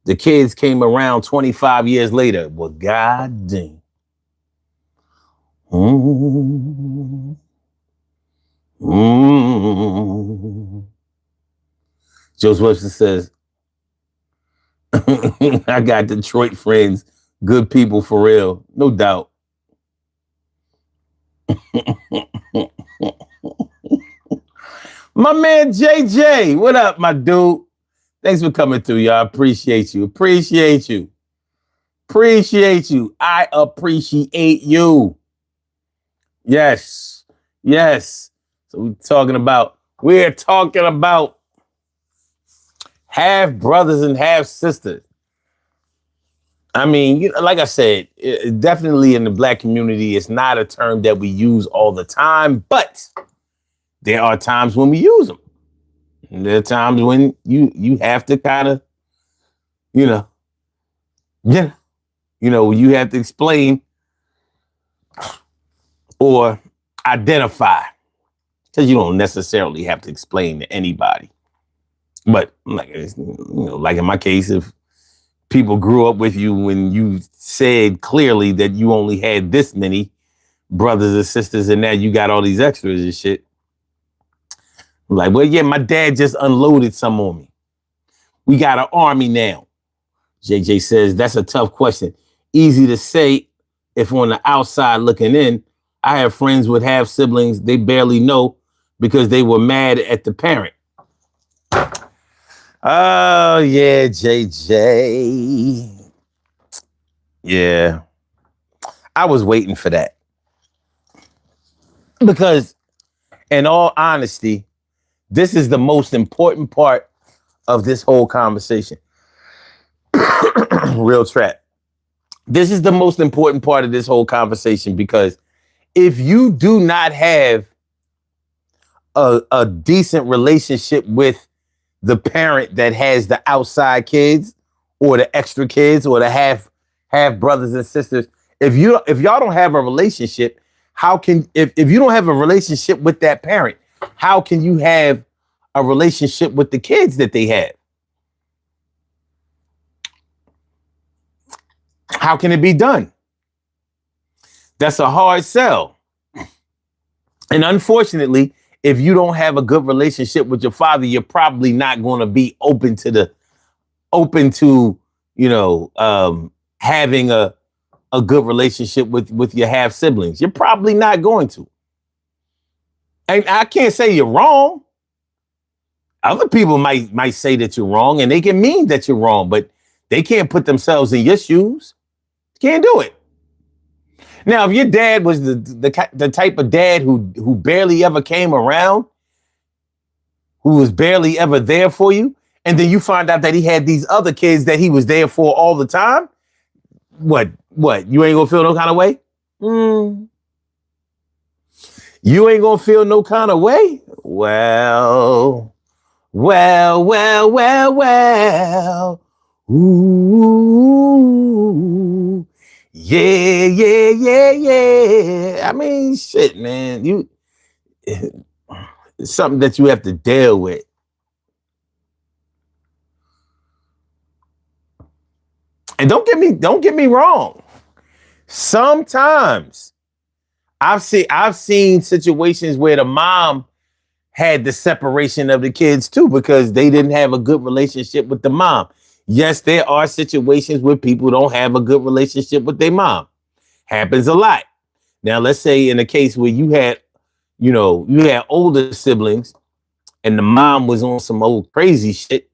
The kids came around 25 years later. Well, god damn. Joe Webster says, I got Detroit friends, good people for real, no doubt. My man JJ, what up, my dude? Thanks for coming through, y'all. Appreciate you. I appreciate you. Yes. So we're talking about Half brothers and half sisters. I mean, like I said, definitely in the black community, it's not a term that we use all the time, but there are times when we use them. And there are times when you have to kind of, you know, yeah, you have to explain or identify, because you don't necessarily have to explain to anybody. But like like in my case, if people grew up with you when you said clearly that you only had this many brothers and sisters, and now you got all these extras and shit. I'm like, well, yeah, my dad just unloaded some on me. We got an army now. JJ says, that's a tough question. Easy to say if on the outside looking in. I have friends with half siblings they barely know because they were mad at the parent. Oh, yeah, JJ. Yeah. I was waiting for that. Because, in all honesty, this is the most important part of this whole conversation. Real trap. This is the most important part of this whole conversation because if you do not have a decent relationship with the parent that has the outside kids or the extra kids or the half brothers and sisters, if y'all don't have a relationship, how can if you don't have a relationship with that parent, how can you have a relationship with the kids that they have? How can it be done? That's a hard sell. And unfortunately, if you don't have a good relationship with your father, you're probably not going to be open to having a good relationship with your half siblings. You're probably not going to. And I can't say you're wrong. Other people might say that you're wrong, and they can mean that you're wrong, but they can't put themselves in your shoes. Can't do it. Now, if your dad was the type of dad who barely ever came around, who was barely ever there for you, and then you find out that he had these other kids that he was there for all the time, what? You ain't gonna feel no kind of way? You ain't gonna feel no kind of way? Well. Ooh. Yeah. I mean, shit, man. It's something that you have to deal with. And don't get me wrong. Sometimes I've seen situations where the mom had the separation of the kids too because they didn't have a good relationship with the mom. Yes, there are situations where people don't have a good relationship with their mom. Happens a lot. Now, let's say in a case where you had older siblings and the mom was on some old crazy shit.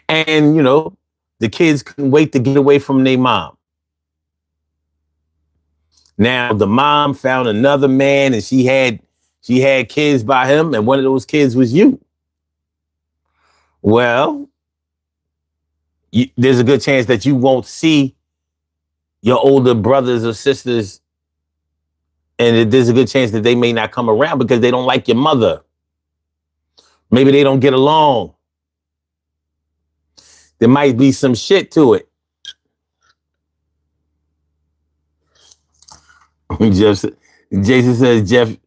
And, the kids couldn't wait to get away from their mom. Now, the mom found another man and she had kids by him, and one of those kids was you. Well, there's a good chance that you won't see your older brothers or sisters, and there's a good chance that they may not come around because they don't like your mother. Maybe they don't get along. There might be some shit to it. Jason says, Jeff,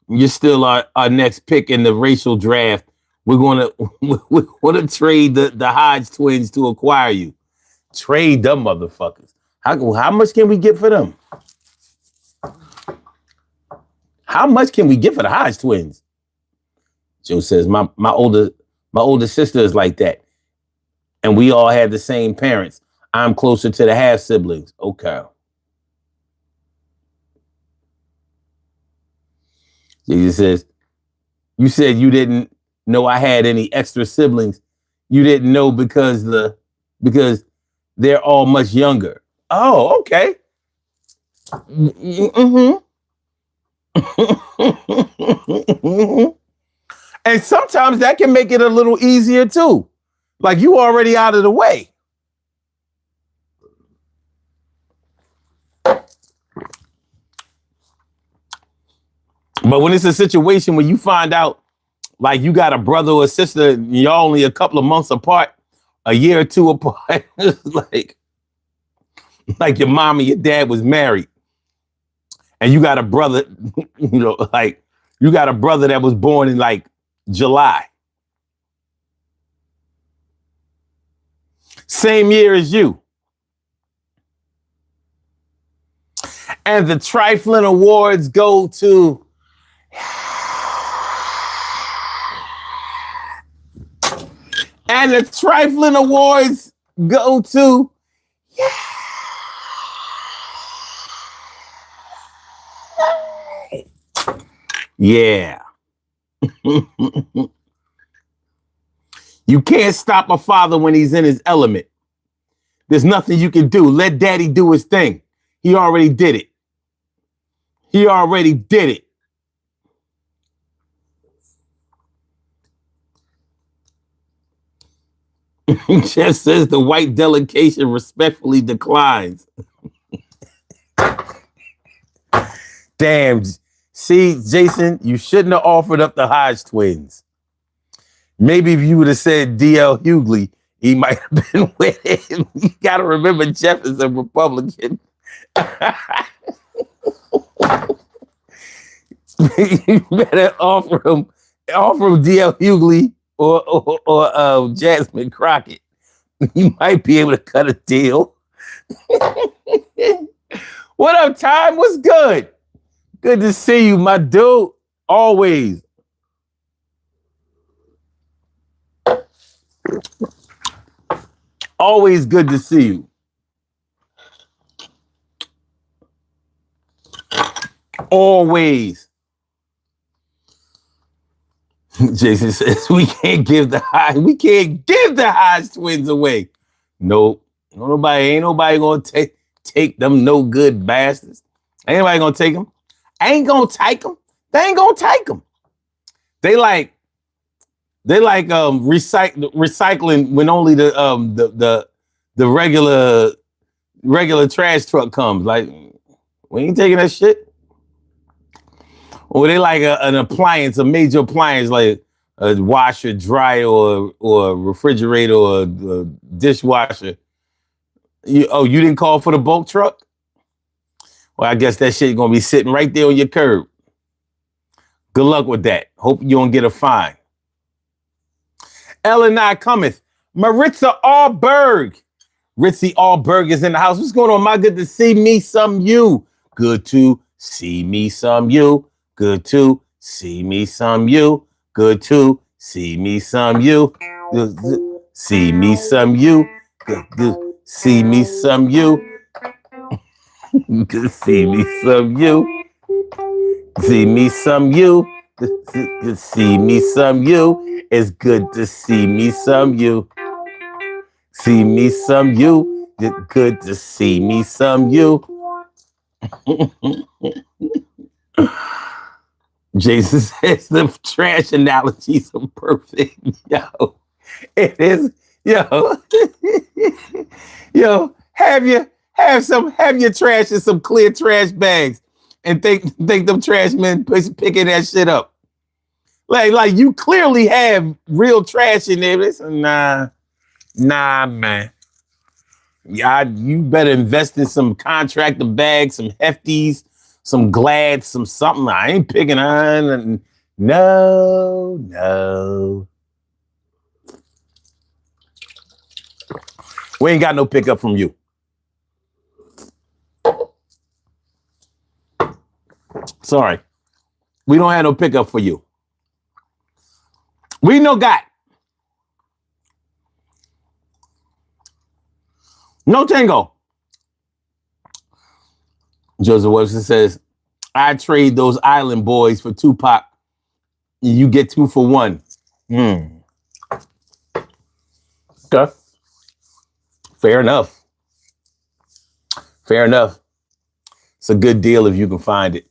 you're still our next pick in the racial draft. We're gonna trade the Hodge twins to acquire you. Trade them motherfuckers. How much can we get for them? How much can we get for the Hodge twins? Joe says, my older sister is like that. And we all had the same parents. I'm closer to the half siblings. Okay. Jesus says, you said you didn't know I had any extra siblings. You didn't know because they're all much younger. Oh, okay. And sometimes that can make it a little easier too. Like you already out of the way. But when it's a situation where you find out like you got a brother or a sister, y'all only a couple of months apart, a year or two apart, like your mom and your dad was married. And you got a brother, like you got a brother that was born in like July. Same year as you. And the trifling awards go to yeah. You can't stop a father when he's in his element. There's nothing you can do. Let daddy do his thing. He already did it. He already did it. Jeff says the white delegation respectfully declines. Damn. See, Jason, you shouldn't have offered up the Hodge twins. Maybe if you would have said D.L. Hughley, he might have been with it. You got to remember Jeff is a Republican. You better offer him D.L. Hughley or Jasmine Crockett. You might be able to cut a deal. What up, Time? What's good? Good to see you, my dude. Always. Always good to see you. Always. Jason says we can't give the Hodge twins away. Nope. Ain't nobody gonna take them no good bastards. Ain't nobody gonna take them. Ain't gonna take them. They ain't gonna take them. They like recycling when only the regular trash truck comes. Like, we ain't taking that shit. Or they like an appliance, a major appliance like a washer, dryer, or a refrigerator, or a dishwasher. You didn't call for the bulk truck? Well, I guess that shit gonna be sitting right there on your curb. Good luck with that. Hope you don't get a fine. Ellen I cometh. Maritza Allberg. Ritzy Allberg is in the house. What's going on, my? Good to see me some you. Good to see me some you. Good to see me some you. Good to see me some you. See me some you. Good. See me some you. Good see me some you. See me some you. Good see me some you. It's good to see me some you. See me some you. Good to see me some you. Jason says the trash analogies are perfect. Yo, it is. Yo, yo, have your trash in some clear trash bags and think them trash men picking that shit up. Like you clearly have real trash in there. Listen, nah, man. Yeah, you better invest in some contractor bags, some hefties, some Glad, some something. I ain't picking on. No. We ain't got no pickup from you. Sorry. We don't have no pickup for you. We no got. No tango. Joseph Webster says, I trade those island boys for Tupac. You get 2 for 1. Okay. Fair enough. It's a good deal if you can find it.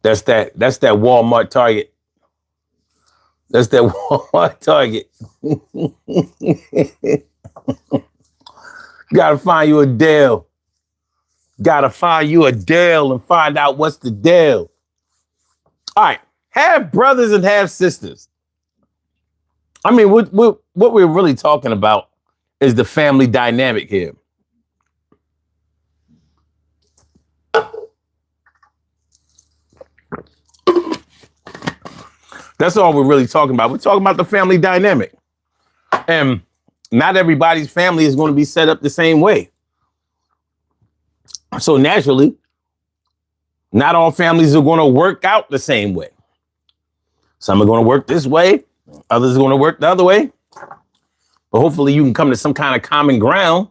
That's that Walmart Target. That's that Walmart Target. Gotta find you a deal. Gotta find you a deal and find out what's the deal. All right. Have brothers and have sisters. I mean, what we're really talking about is the family dynamic here. That's all we're really talking about. We're talking about the family dynamic. And not everybody's family is going to be set up the same way. So naturally, not all families are going to work out the same way. Some are going to work this way. Others are going to work the other way. But hopefully you can come to some kind of common ground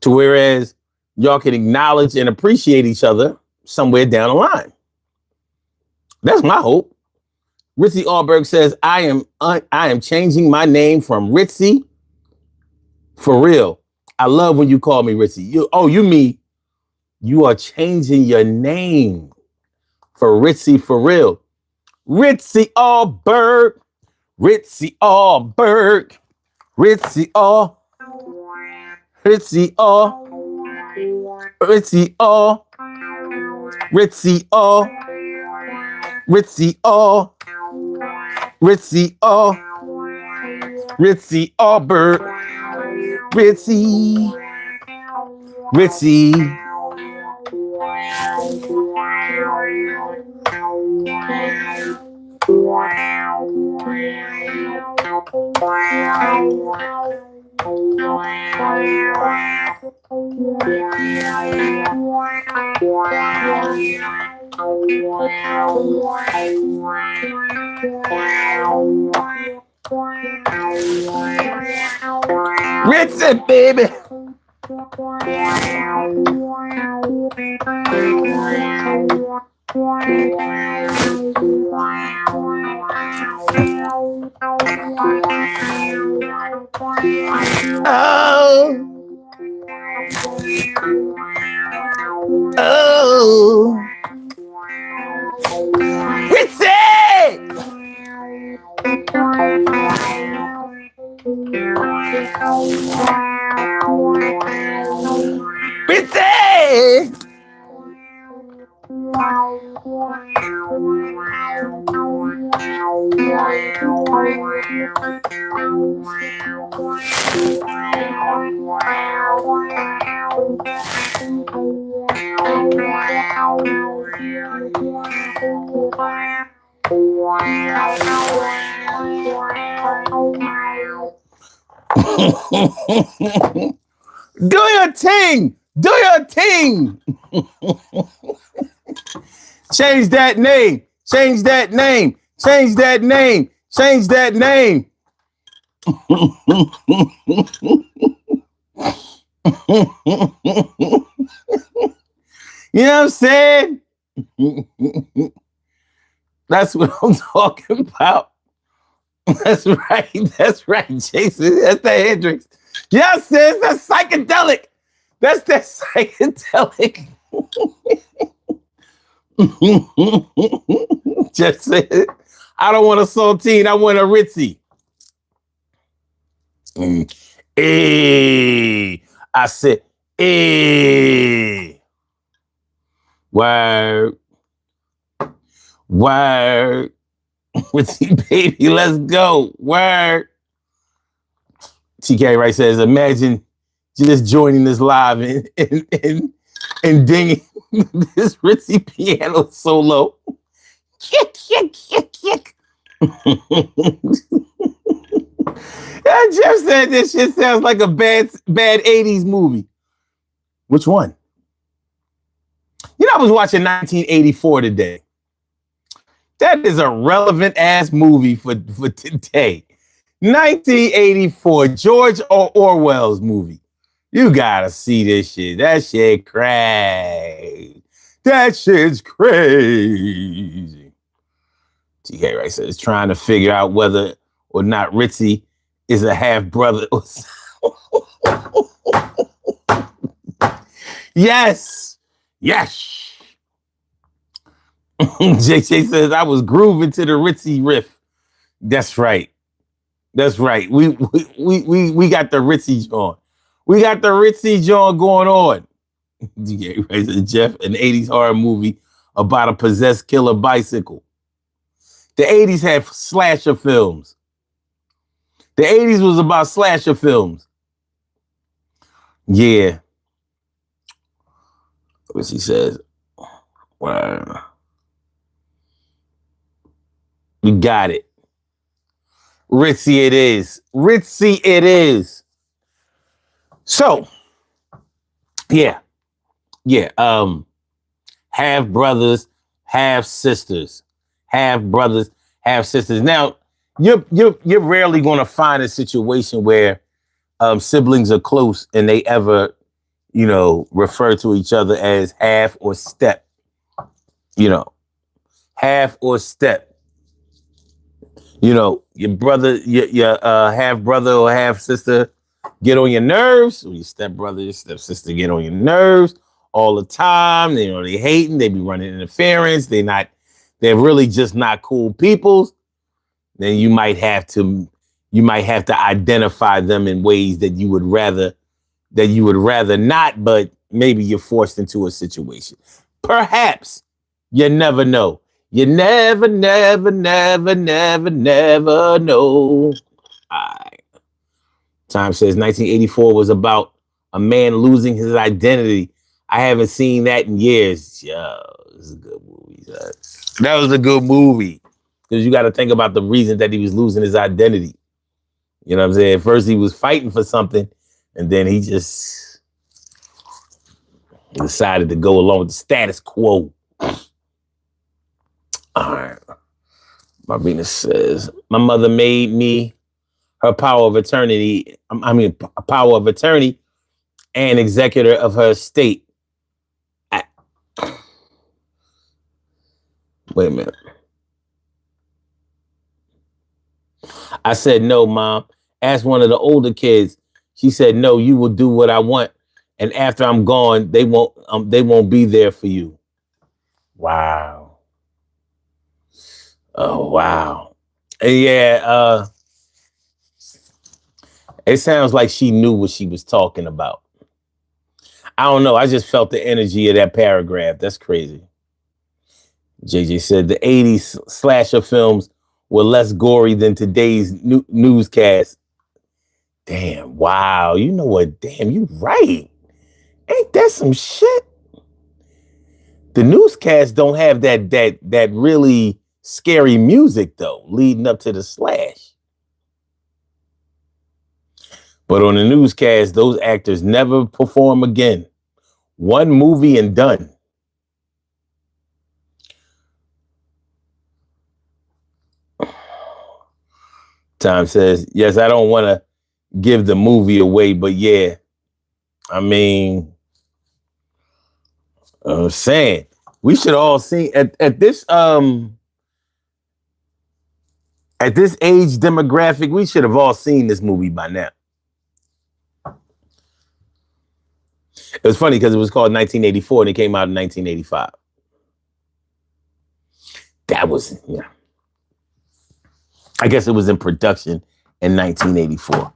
to whereas y'all can acknowledge and appreciate each other somewhere down the line. That's my hope. Ritzy Allberg says, I am changing my name from Ritzy for real. I love when you call me Ritzy. You mean you are changing your name for Ritzy for real. Ritzy Allberg. Ritzy Allberg. Ritzy All. Ritzy All. Ritzy All. Ritzy All. Ritzy All. Ritzy All. Ritzy Allberg. Ritzy. Ritzy. Ritzy, baby. Oh. Ritzy! Ritzy! Do your thing. Do your thing. Change that name. Change that name. Change that name. Change that name. You know what I'm saying? That's what I'm talking about. That's right. That's right, Jason. That's the Hendrix. Yes, sis. That's psychedelic. That's that psychedelic. Just said, I don't want a saltine. I want a Ritzy. Hey, I said, hey. Word. Word. Ritzy, baby, let's go. Word. TK Wright says, imagine just joining this live and dinging this Ritzy piano solo. Kick, kick, kick, kick. Jeff said this shit sounds like a bad 80s movie. Which one? You know, I was watching 1984 today. That is a relevant ass movie for today. 1984, George Orwell's movie. You gotta see this shit. That shit crazy. That shit's crazy. TK Wright says trying to figure out whether or not Ritzy is a half brother. Yes. Yes. JJ says I was grooving to the Ritzy riff. That's right. That's right. We got the Ritzy joint. We got the Ritzy joint going on. Yeah, right. Jeff, an 80s horror movie about a possessed killer bicycle. The 80s had slasher films. The 80s was about slasher films. Yeah. What she says. Wow. You got it. Ritzy it is. Ritzy it is. So, yeah. Yeah. Half brothers, half sisters. Half brothers, half sisters. Now, you're rarely going to find a situation where siblings are close and they ever, refer to each other as half or step. Half or step. Your brother, your half brother or half sister get on your nerves. Or your step brother, your step sister get on your nerves all the time. They hating. They be running interference. They're really just not cool people. Then you might have to identify them in ways that you would rather not, but maybe you're forced into a situation. Perhaps. You never know. You never know. All right. Time says 1984 was about a man losing his identity. I haven't seen that in years. Yo, this is a good movie. That was a good movie. Because you got to think about the reason that he was losing his identity. You know what I'm saying? First he was fighting for something, and then he just decided to go along with the status quo. All right. Marina says, my mother made me her power of attorney. Power of attorney and executor of her estate. Wait a minute. I said, no, Mom. Asked one of the older kids. She said, no, you will do what I want. And after I'm gone, they won't be there for you. Wow. Oh, wow. Yeah, it sounds like she knew what she was talking about. I don't know. I just felt the energy of that paragraph. That's crazy. JJ said the 80s slasher films were less gory than today's newscast. Damn, wow. You know what? Damn, you right. Ain't that some shit? The newscasts don't have that really scary music, though, leading up to the slash. But on the newscast, those actors never perform again. One movie and done. Tom says, yes, I don't want to give the movie away, but yeah, I mean, I'm saying we should all see at this age demographic, we should have all seen this movie by now. It was funny because it was called 1984 and it came out in 1985. That was, yeah. I guess it was in production in 1984.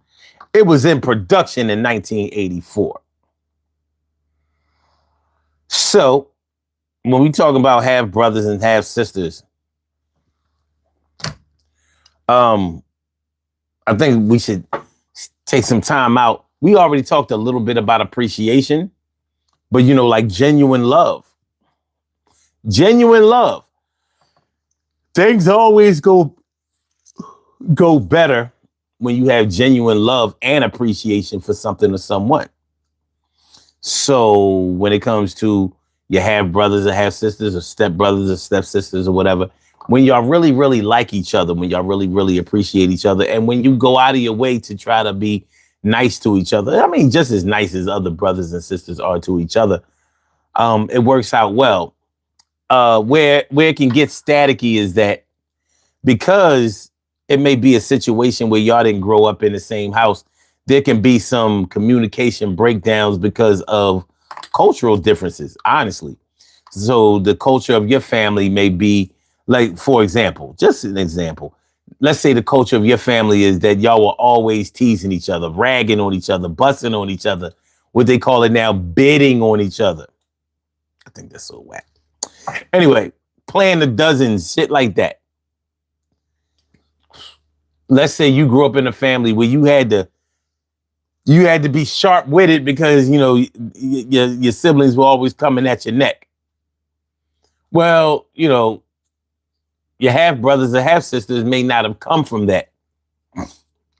It was in production in 1984. So, when we talk about half brothers and half sisters, I think we should take some time out. We already talked a little bit about appreciation, but like genuine love. Genuine love. Things always go better when you have genuine love and appreciation for something or someone. So when it comes to your half brothers or half sisters or step brothers or step sisters or whatever, when y'all really, really like each other, when y'all really, really appreciate each other, and when you go out of your way to try to be nice to each other, I mean, just as nice as other brothers and sisters are to each other, it works out well. Where it can get staticky is that because it may be a situation where y'all didn't grow up in the same house, there can be some communication breakdowns because of cultural differences, honestly. So the culture of your family may be like, for example, just an example. Let's say the culture of your family is that y'all were always teasing each other, ragging on each other, busting on each other, what they call it now, bidding on each other. I think that's so whack. Anyway, playing the dozens, shit like that. Let's say you grew up in a family where you had to be sharp-witted because, your siblings were always coming at your neck. Well, your half brothers or half sisters may not have come from that.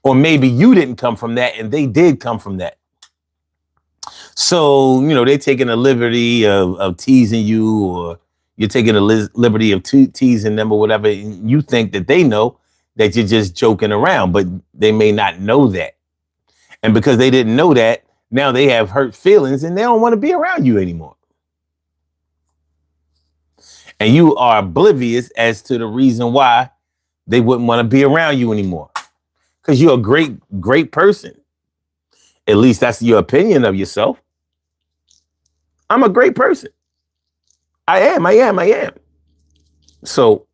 Or maybe you didn't come from that and they did come from that. So, they're taking the liberty of teasing you, or you're taking the liberty of teasing them or whatever. And you think that they know that you're just joking around, but they may not know that. And because they didn't know that, now they have hurt feelings and they don't want to be around you anymore. And you are oblivious as to the reason why they wouldn't want to be around you anymore. Because you're a great, great person. At least that's your opinion of yourself. I'm a great person. I am. So,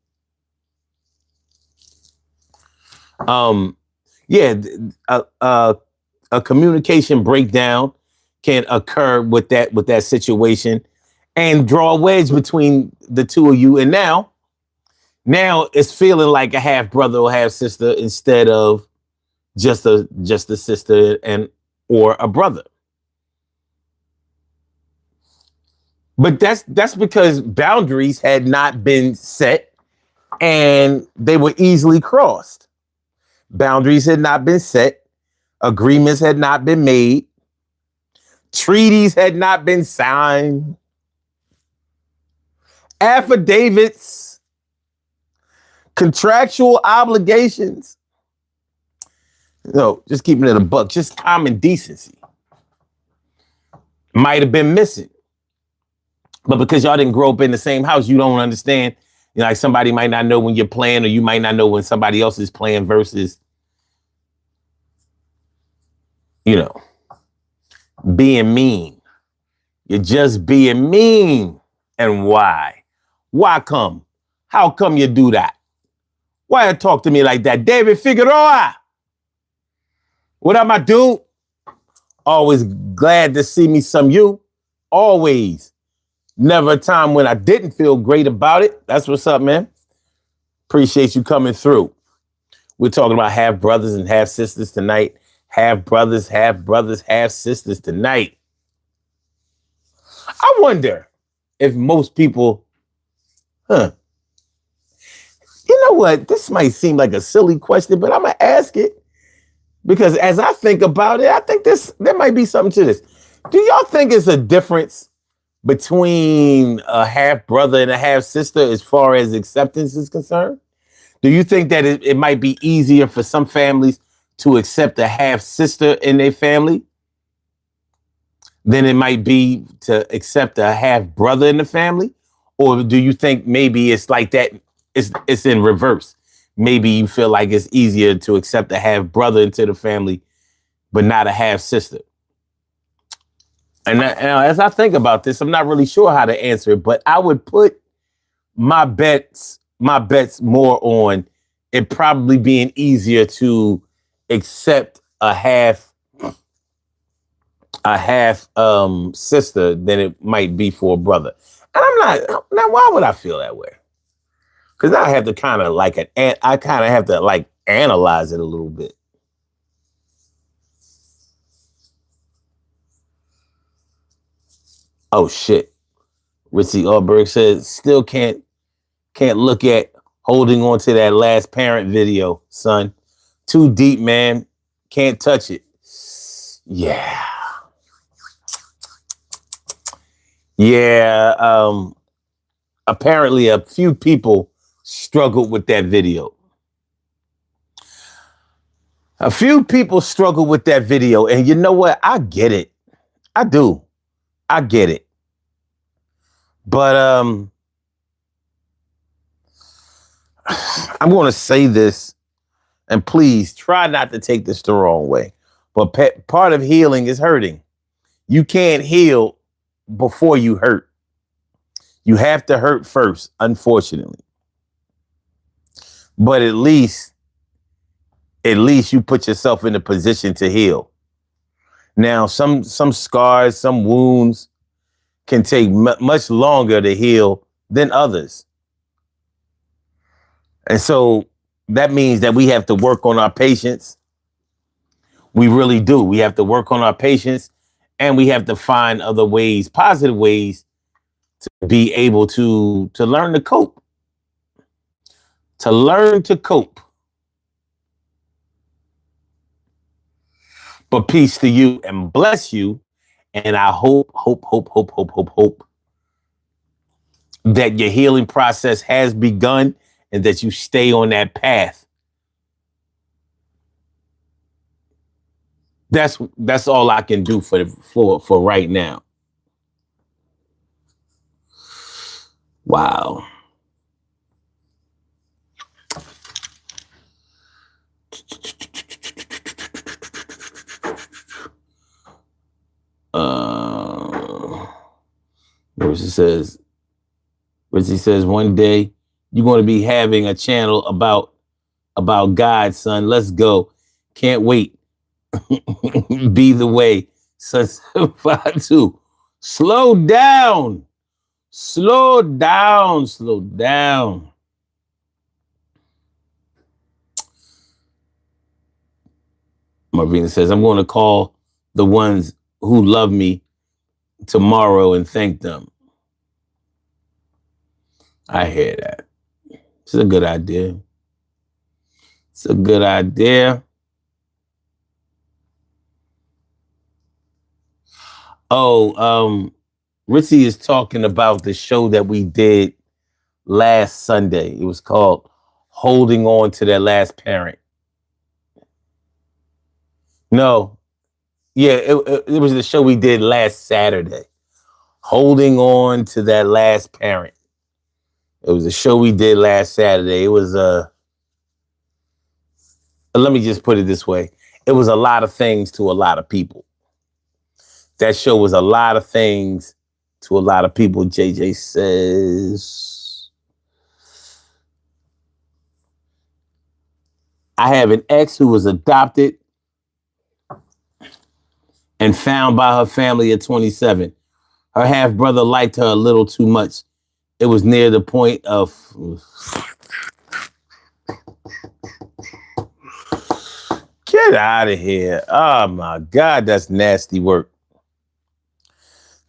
a communication breakdown can occur with that situation and draw a wedge between the two of you. And now it's feeling like a half brother or half sister instead of just a sister or a brother. But that's because boundaries had not been set and they were easily crossed. Boundaries had not been set. Agreements had not been made. Treaties had not been signed. Affidavits, contractual obligations. No, just keeping it a buck, just common decency might have been missing. But because y'all didn't grow up in the same house, you don't understand. Like somebody might not know when you're playing, or you might not know when somebody else is playing versus, being mean. You're just being mean. And why? Why come? How come you do that? Why you talk to me like that? David Figueroa. What up, my dude? Always glad to see me some you. Always. Never a time when I didn't feel great about it. That's what's up, man. Appreciate you coming through. We're talking about half brothers and half sisters tonight. Half brothers, half sisters tonight. I wonder if most people, you know what? This might seem like a silly question, but I'm going to ask it because as I think about it, I think there might be something to this. Do y'all think it's a difference between a half brother and a half sister as far as acceptance is concerned? Do you think that it might be easier for some families to accept a half sister in their family than it might be to accept a half brother in the family? Or do you think maybe it's like that? It's in reverse. Maybe you feel like it's easier to accept a half brother into the family, but not a half sister. And as I think about this, I'm not really sure how to answer it, but I would put my bets more on it probably being easier to accept a half sister than it might be for a brother. And I'm not, now why would I feel that way? Because I have to kind of analyze it a little bit. Oh shit. Richie Allberg says still can't look at holding on to that last parent video, son. Too deep, man. Can't touch it. Yeah. Yeah. Apparently a few people struggled with that video. A few people struggle with that video. And you know what? I get it. I do. I get it. But I'm going to say this, and please try not to take this the wrong way. But part of healing is hurting. You can't heal before you hurt. You have to hurt first, unfortunately. But at least you put yourself in a position to heal. Now, some scars, some wounds can take much longer to heal than others. And so that means that we have to work on our patience. We really do. We have to work on our patience, and we have to find other ways, positive ways, to be able to learn to cope. To learn to cope. But peace to you and bless you. And I hope that your healing process has begun and that you stay on that path. That's all I can do for right now. Wow. Richie says, one day you're going to be having a channel about God, son. Let's go. Can't wait. Be the way. Son 752. Slow down. Slow down. Slow down. Marvina says, I'm going to call the ones who love me tomorrow and thank them. I hear that. It's a good idea. It's a good idea. Oh, Ritzy is talking about the show that we did last Sunday. It was called Holding On to Their Last Parent. No. Yeah, it was the show we did last Saturday. Holding On to That Last Parent. It was a show we did last Saturday. It was let me just put it this way. It was a lot of things to a lot of people. That show was a lot of things to a lot of people. JJ says, I have an ex who was adopted and found by her family at 27. Her half brother liked her a little too much. It was near the point of get out of here. Oh my God, that's nasty work.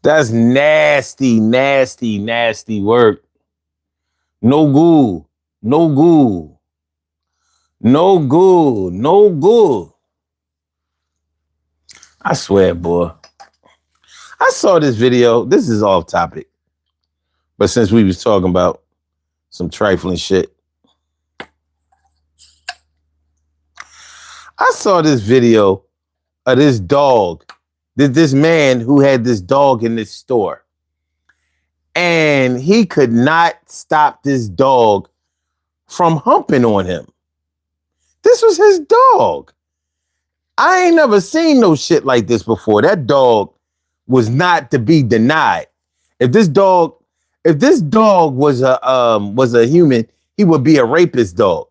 That's nasty, nasty, nasty work. No good. No good. No good. No good. I swear, boy. I saw this video. This is off topic. But since we was talking about some trifling shit, I saw this video of this dog. This man who had this dog in this store. And he could not stop this dog from humping on him. This was his dog. I ain't never seen no shit like this before. That dog was not to be denied. If this dog was a human, he would be a rapist dog.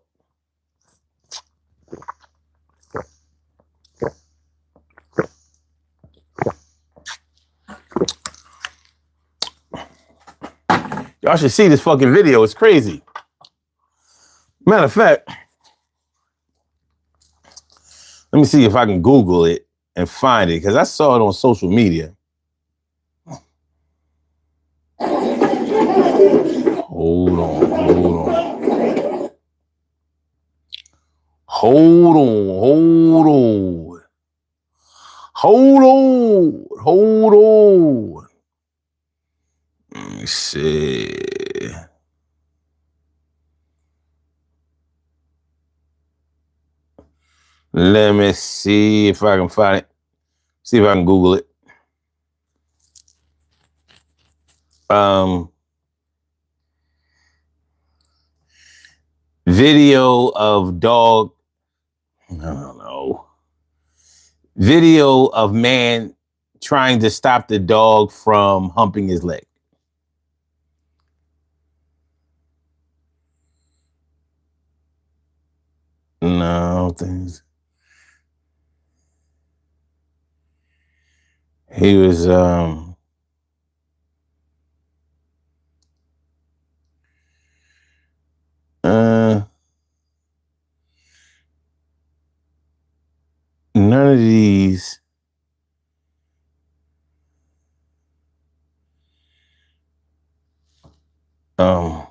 Y'all should see this fucking video. It's crazy. Matter of fact, let me see if I can Google it and find it, because I saw it on social media. Hold on. Let me see. Let me see if I can find it. See if I can Google it. Video of dog. I don't know. Video of man trying to stop the dog from humping his leg. No, I don't think he was. Uh, none of these. Um,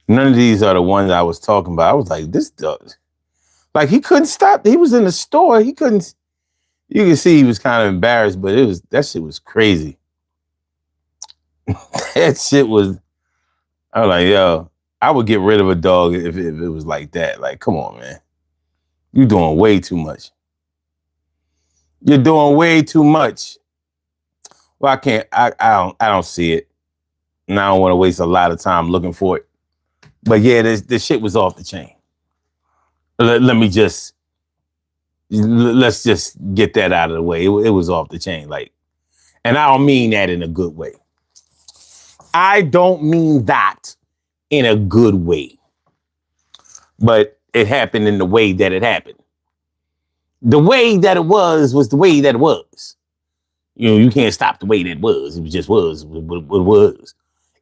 none of these are the ones I was talking about. I was like, this dog. Like he couldn't stop. He was in the store. He couldn't. You can see he was kind of embarrassed, but that shit was crazy. That shit was. I was like, yo, I would get rid of a dog if it was like that. Like, come on, man. You're doing way too much. You're doing way too much. Well, I can't. I don't see it, and I don't want to waste a lot of time looking for it. But yeah, this shit was off the chain. Let me just let's just get that out of the way. It was off the chain, like, and I don't mean that in a good way. I don't mean that in a good way, but it happened in the way that it happened. The way that it was the way that it was. You know, you can't stop the way that it was. It just was what it was.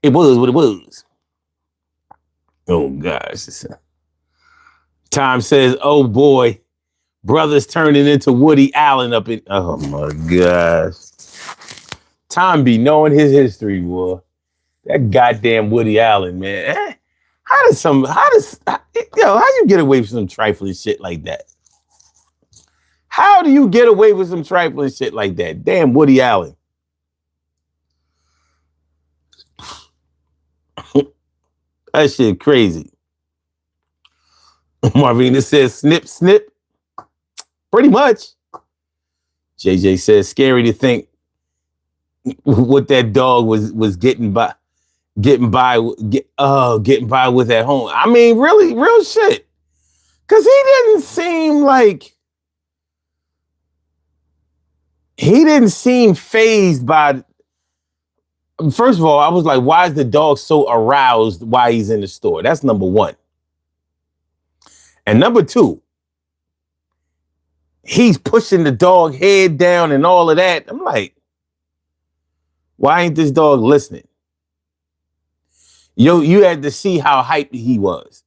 It was what it was. Oh gosh. Tom says, oh boy, brother's turning into Woody Allen up in. Oh my gosh. Tom be knowing his history, boy. That goddamn Woody Allen, man. How you get away with some trifling shit like that? How do you get away with some trifling shit like that? Damn Woody Allen. That shit crazy. Marvina says, snip, snip. Pretty much. JJ says, scary to think what that dog was getting by with at home. I mean, really, real shit. Because he didn't seem fazed by. First of all, I was like, why is the dog so aroused while he's in the store? That's number one. And number two, he's pushing the dog head down and all of that. I'm like, why ain't this dog listening? Yo, you had to see how hyped he was.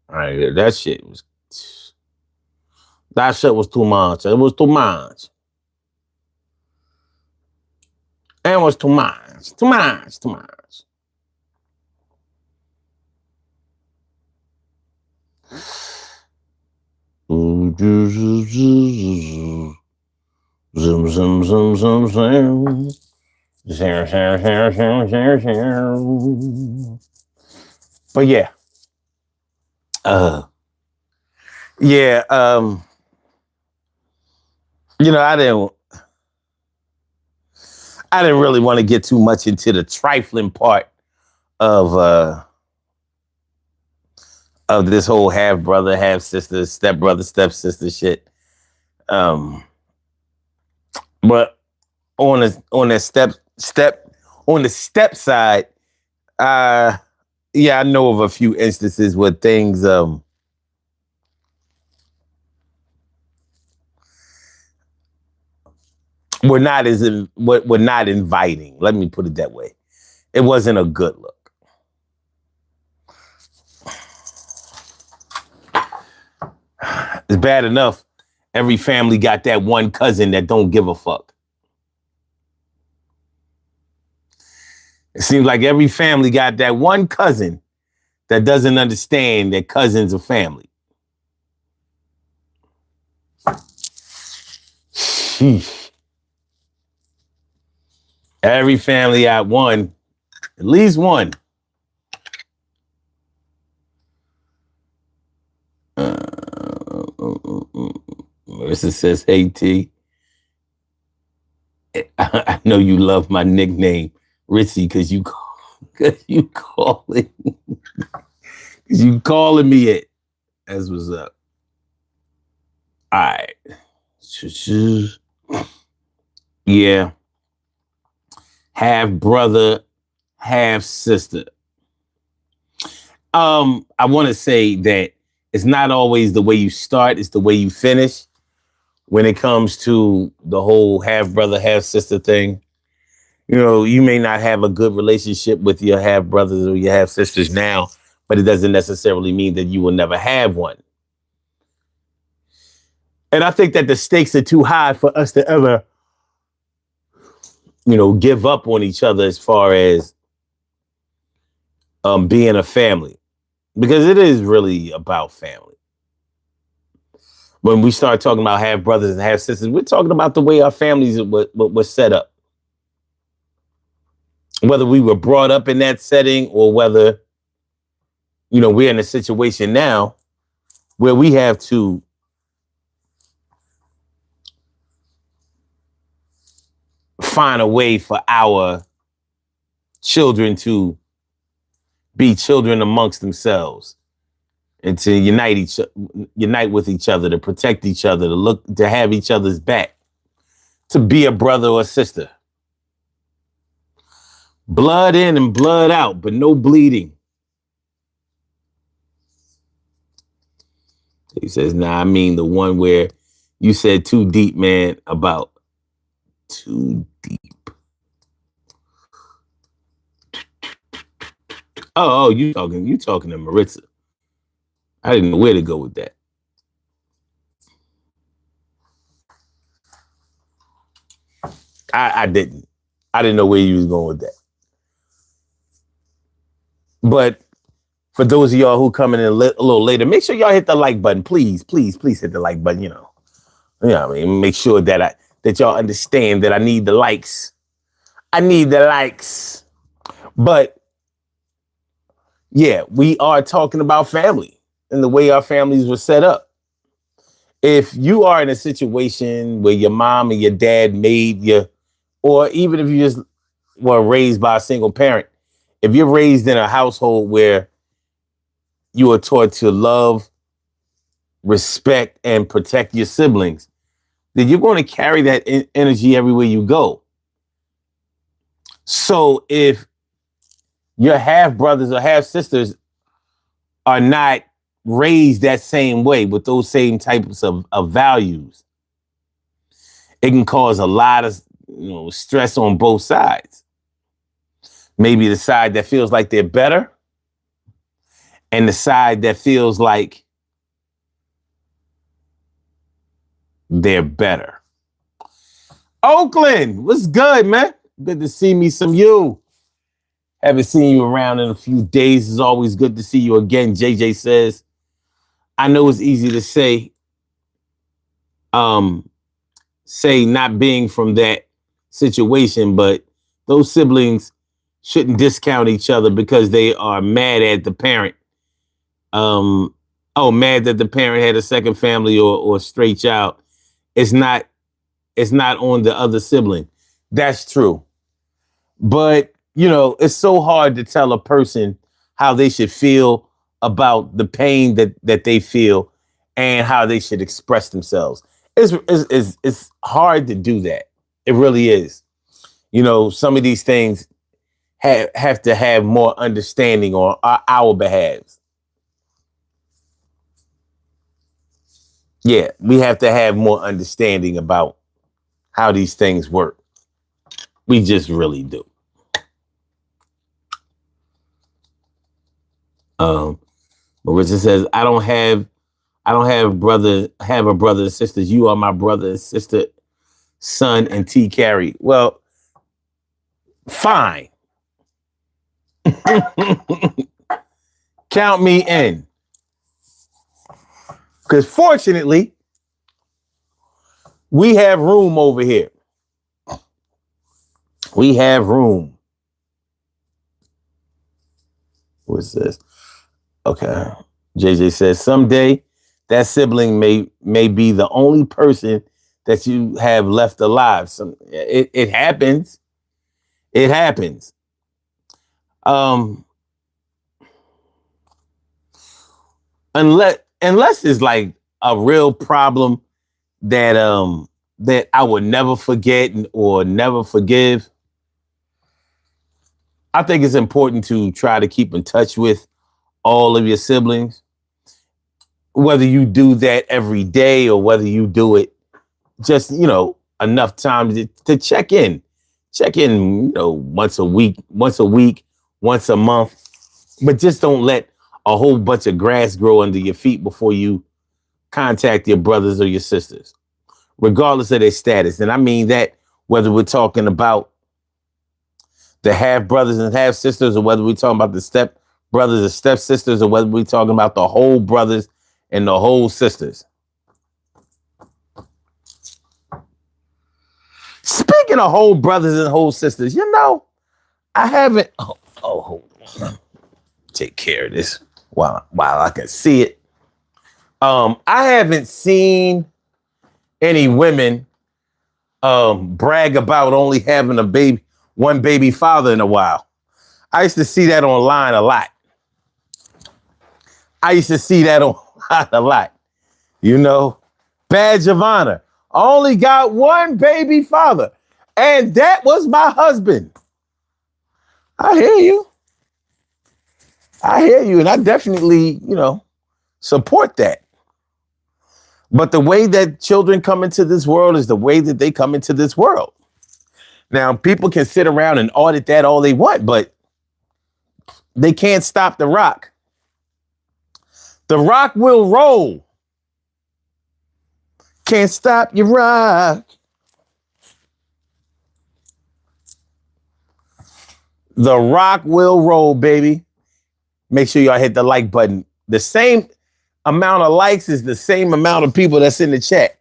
All right, that shit was too much. It was too much. It was too much. Too much. Too much. Zoom, zoom, zoom, zoom, zoom. But yeah. You know, I didn't really want to get too much into the trifling part of this whole half brother, half sister, step brother, step sister shit. But on the step side, yeah, I know of a few instances where things were not inviting. Let me put it that way. It wasn't a good look. It's bad enough every family got that one cousin that don't give a fuck. It seems like every family got that one cousin that doesn't understand that cousins are family. Sheesh. Every family got one, at least one. Marissa says, hey, T. I know you love my nickname, Ritzy, because you calling me it. That's what's up. All right. Yeah. Half brother, half sister. I want to say that It's not always the way you start, it's the way you finish when it comes to the whole half brother, half sister thing. You know, you may not have a good relationship with your half brothers or your half sisters now, but it doesn't necessarily mean that you will never have one. And I think that the stakes are too high for us to ever, give up on each other as far as being a family, because it is really about family. When we start talking about half brothers and half sisters, we're talking about the way our families were set up. Whether we were brought up in that setting or whether, we're in a situation now where we have to find a way for our children to be children amongst themselves and to unite with each other, to protect each other, to have each other's back, to be a brother or sister. Blood in and blood out, but no bleeding. He says, nah, I mean the one where you said too deep, man, about too deep. Oh, you talking to Maritza. I didn't know where to go with that. I didn't. I didn't know where you was going with that. But for those of y'all who come in a little later, make sure y'all hit the like button. Please, please, please hit the like button, make sure that y'all understand that I need the likes. I need the likes. But yeah, we are talking about family and the way our families were set up. If you are in a situation where your mom and your dad made you, or even if you just were raised by a single parent, if you're raised in a household where you are taught to love, respect, and protect your siblings, then you're going to carry that energy everywhere you go. So if your half brothers or half sisters are not raised that same way with those same types of values, it can cause a lot of stress on both sides. Maybe the side that feels like they're better and the side that feels like they're better. Oakland, what's good, man? Good to see me some you. Haven't seen you around in a few days. It's always good to see you again. JJ says, I know it's easy to say not being from that situation, but those siblings shouldn't discount each other because they are mad at the parent. Mad that the parent had a second family or a stray child. It's not on the other sibling. That's true. But, it's so hard to tell a person how they should feel about the pain that they feel and how they should express themselves. It's hard to do that. It really is. Some of these things have to have more understanding on our behalves. Yeah, we have to have more understanding about how these things work. We just really do. Marissa says, I don't have a brother and sisters. You are my brother and sister, son, and T Carrie. Well, fine. Count me in. Because fortunately, we have room over here. We have room. What's this? Okay. JJ says, someday that sibling may be the only person that you have left alive. It happens. It happens. Unless it's like a real problem that I would never forget or never forgive, I think it's important to try to keep in touch with all of your siblings. whether you do that every day or whether you do it just, enough time to check in. Check in, once a week, once a month. But just don't let a whole bunch of grass grow under your feet before you contact your brothers or your sisters, regardless of their status. And I mean that whether we're talking about the half brothers and half sisters, or whether we're talking about the step brothers and step sisters, or whether we're talking about the whole brothers and the whole sisters. Speaking of whole brothers and whole sisters, I haven't. Hold on. Take care of this while I can see it. I haven't seen any women brag about only having one baby father in a while. I used to see that online a lot. Badge of honor. I only got one baby father, and that was my husband. I hear you, and I definitely, support that. But the way that children come into this world is the way that they come into this world. Now, people can sit around and audit that all they want, but they can't stop the rock. The rock will roll. Can't stop your rock. The rock will roll, baby. Make sure y'all hit the like button. The same amount of likes is the same amount of people that's in the chat.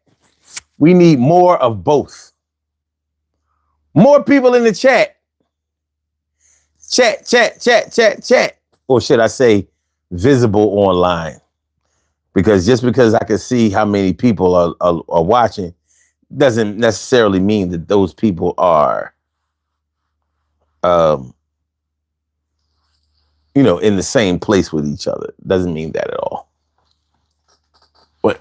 We need more of both. More people in the chat. Chat. Or should I say visible online? Because just because I can see how many people are watching doesn't necessarily mean that those people are, in the same place with each other. Doesn't mean that at all. But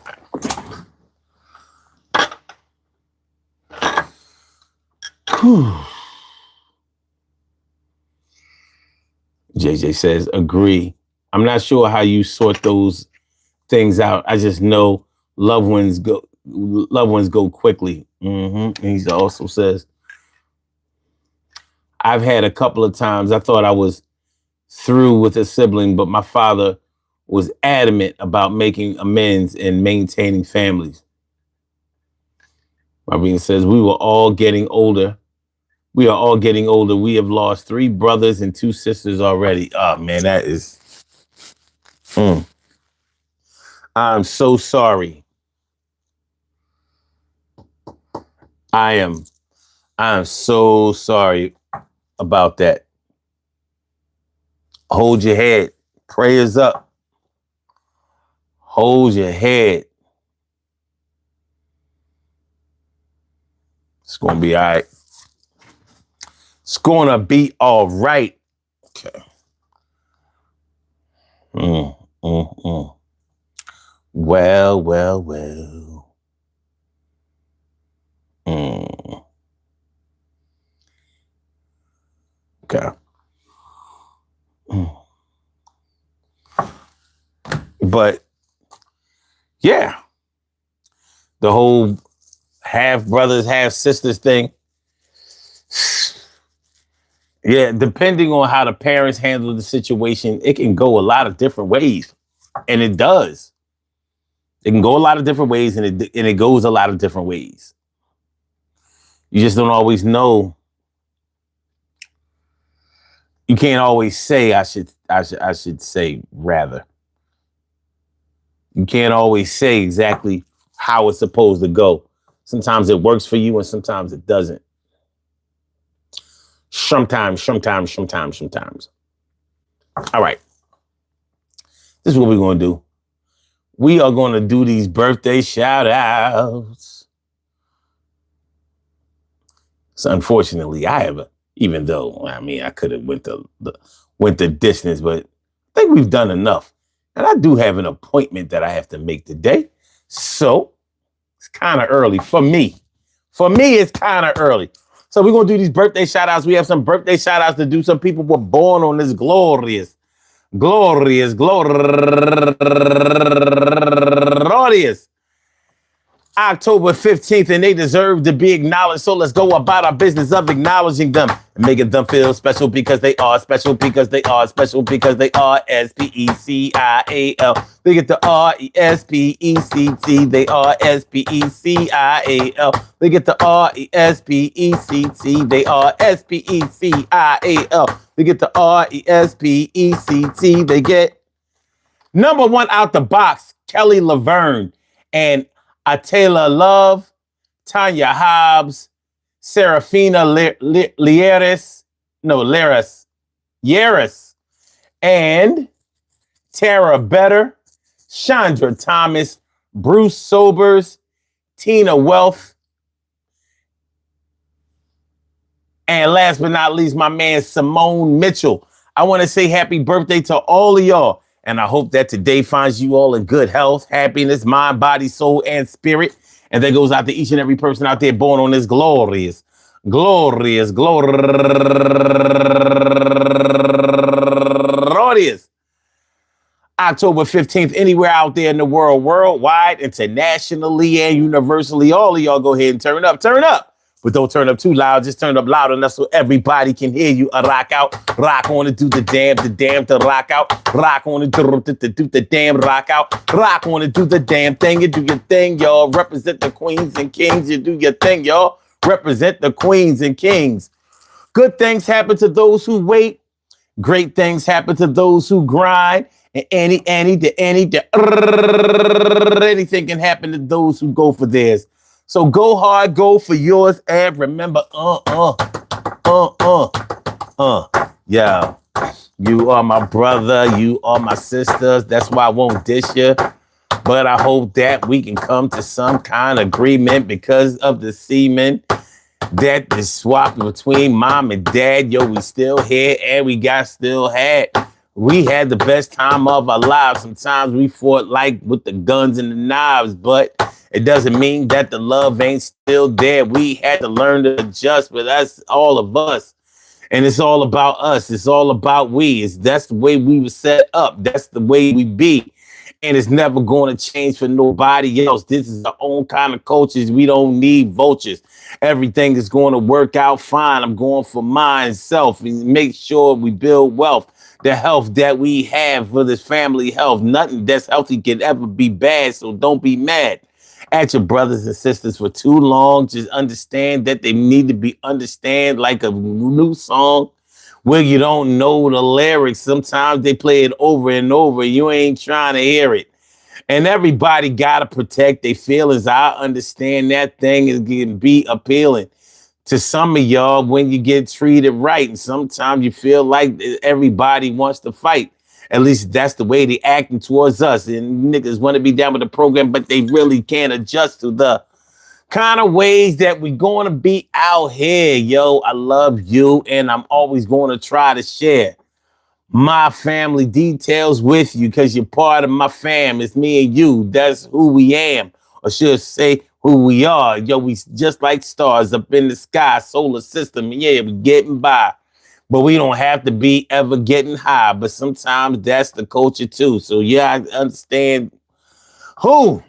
JJ says, agree. I'm not sure how you sort those things out. I just know loved ones go quickly. And he also says, I've had a couple of times I thought I was through with a sibling, but my father was adamant about making amends and maintaining families. Marvin says, we are all getting older. We have lost 3 brothers and 2 sisters already. Oh, man, that is... I'm so sorry. I am so sorry about that. Hold your head. Prayers up. Hold your head. It's going to be all right. It's going to be all right. Okay. Well. Okay. But yeah, the whole half brothers, half sisters thing. Yeah, depending on how the parents handle the situation, it can go a lot of different ways. And it does. It can go a lot of different ways, and it goes a lot of different ways. You just don't always know. You can't always say, I should say rather. You can't always say exactly how it's supposed to go. Sometimes it works for you and sometimes it doesn't. Sometimes. All right. This is what we're going to do. We are going to do these birthday shout outs. So unfortunately, I haven't, even though, I could have went the distance, but I think we've done enough. And I do have an appointment that I have to make today. So it's kind of early for me. For me, it's kind of early. So we're going to do these birthday shout outs. We have some birthday shout outs to do. Some people were born on this glorious Glorious, glorious. October 15th, and they deserve to be acknowledged. So let's go about our business of acknowledging them and making them feel special because they are special, because they are special, because they are SPECIAL. They get the RESPECT. They are SPECIAL. They get the RESPECT. They are SPECIAL. They get the RESPECT. They get number one out the box, Kelly Laverne and Atela Love, Tanya Hobbs, Serafina Lieris, and Tara Better, Chandra Thomas, Bruce Sobers, Tina Wealth, and last but not least, my man Simone Mitchell. I want to say happy birthday to all of y'all. And I hope that today finds you all in good health, happiness, mind, body, soul, and spirit. And that goes out to each and every person out there born on this glorious October 15th, anywhere out there in the world, worldwide, internationally, and universally. All of y'all go ahead and turn up. But don't turn up too loud. Just turn up loud enough so everybody can hear you. Rock out, rock on and do the damn to rock out. Rock on and do the damn rock out. Rock on and do the damn thing. You do your thing, y'all. Represent the queens and kings. You do your thing, y'all. Represent the queens and kings. Good things happen to those who wait. Great things happen to those who grind. And anything can happen to those who go for theirs. So go hard, go for yours, and remember, yeah, you are my brother, you are my sisters. That's why I won't dish you. But I hope that we can come to some kind of agreement because of the semen that is swapped between mom and dad. Yo, we still here and we still had. We had the best time of our lives. Sometimes we fought like with the guns and the knives, but it doesn't mean that the love ain't still there. We had to learn to adjust, but that's all of us. And it's all about us. It's all about we. That's the way we were set up. That's the way we be. And it's never going to change for nobody else. This is our own kind of cultures. We don't need vultures. Everything is going to work out fine. I'm going for myself and make sure we build wealth. The health that we have for this family health. Nothing that's healthy can ever be bad, so don't be mad at your brothers and sisters for too long. Just understand that they need to be understand like a new song where you don't know the lyrics. Sometimes they play it over and over. You ain't trying to hear it. And everybody got to protect their feelings. I understand that thing is going to be appealing to some of y'all when you get treated right. And sometimes you feel like everybody wants to fight. At least that's the way they acting towards us. And niggas want to be down with the program, but they really can't adjust to the kind of ways that we going to be out here. Yo, I love you, and I'm always going to try to share my family details with you because you're part of my fam. It's me and you. That's who we am, or should say who we are. Yo, we just like stars up in the sky, solar system. Yeah, we getting by. But we don't have to be ever getting high. But sometimes that's the culture too. So yeah, I understand who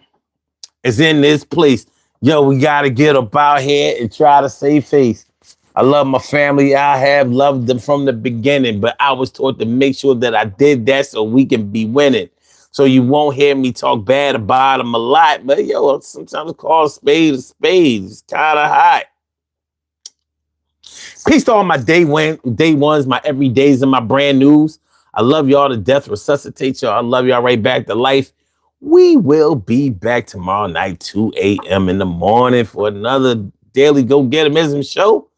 is in this place. Yo, we got to get up out here and try to save face. I love my family. I have loved them from the beginning. But I was taught to make sure that I did that so we can be winning. So you won't hear me talk bad about them a lot. But yo, sometimes call a spade a spade. It's kind of hot. Peace to all my day ones, my everydays, and my brand news. I love y'all to death. Resuscitate y'all. I love y'all right back to life. We will be back tomorrow night, 2 a.m. in the morning for another Daily Go Getimism show.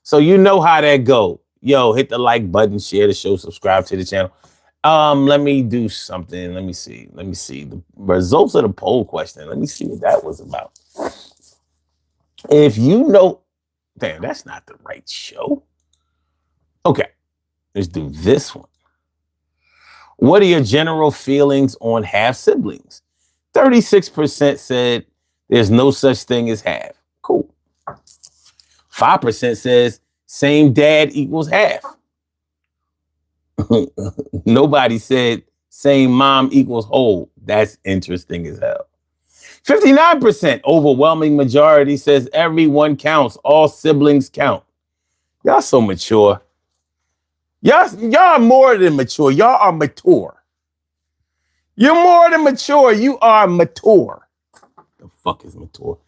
So you know how that go. Yo, hit the like button, share the show, subscribe to the channel. Let me do something. Let me see the results of the poll question. Let me see what that was about. If you know, damn, that's not the right show. Okay, let's do this one. What are your general feelings on half siblings? 36% said there's no such thing as half. Cool. 5% says same dad equals half. Nobody said same mom equals whole. That's interesting as hell. 59%, overwhelming majority says everyone counts. All siblings count. Y'all so mature. Y'all are more than mature. Y'all are mature. You're more than mature. You are mature. The fuck is mature?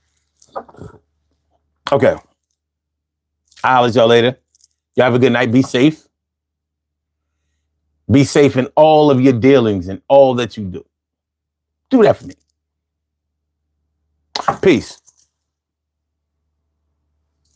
Okay. I'll holler at y'all later. Y'all have a good night. Be safe. Be safe in all of your dealings and all that you do. Do that for me. Peace.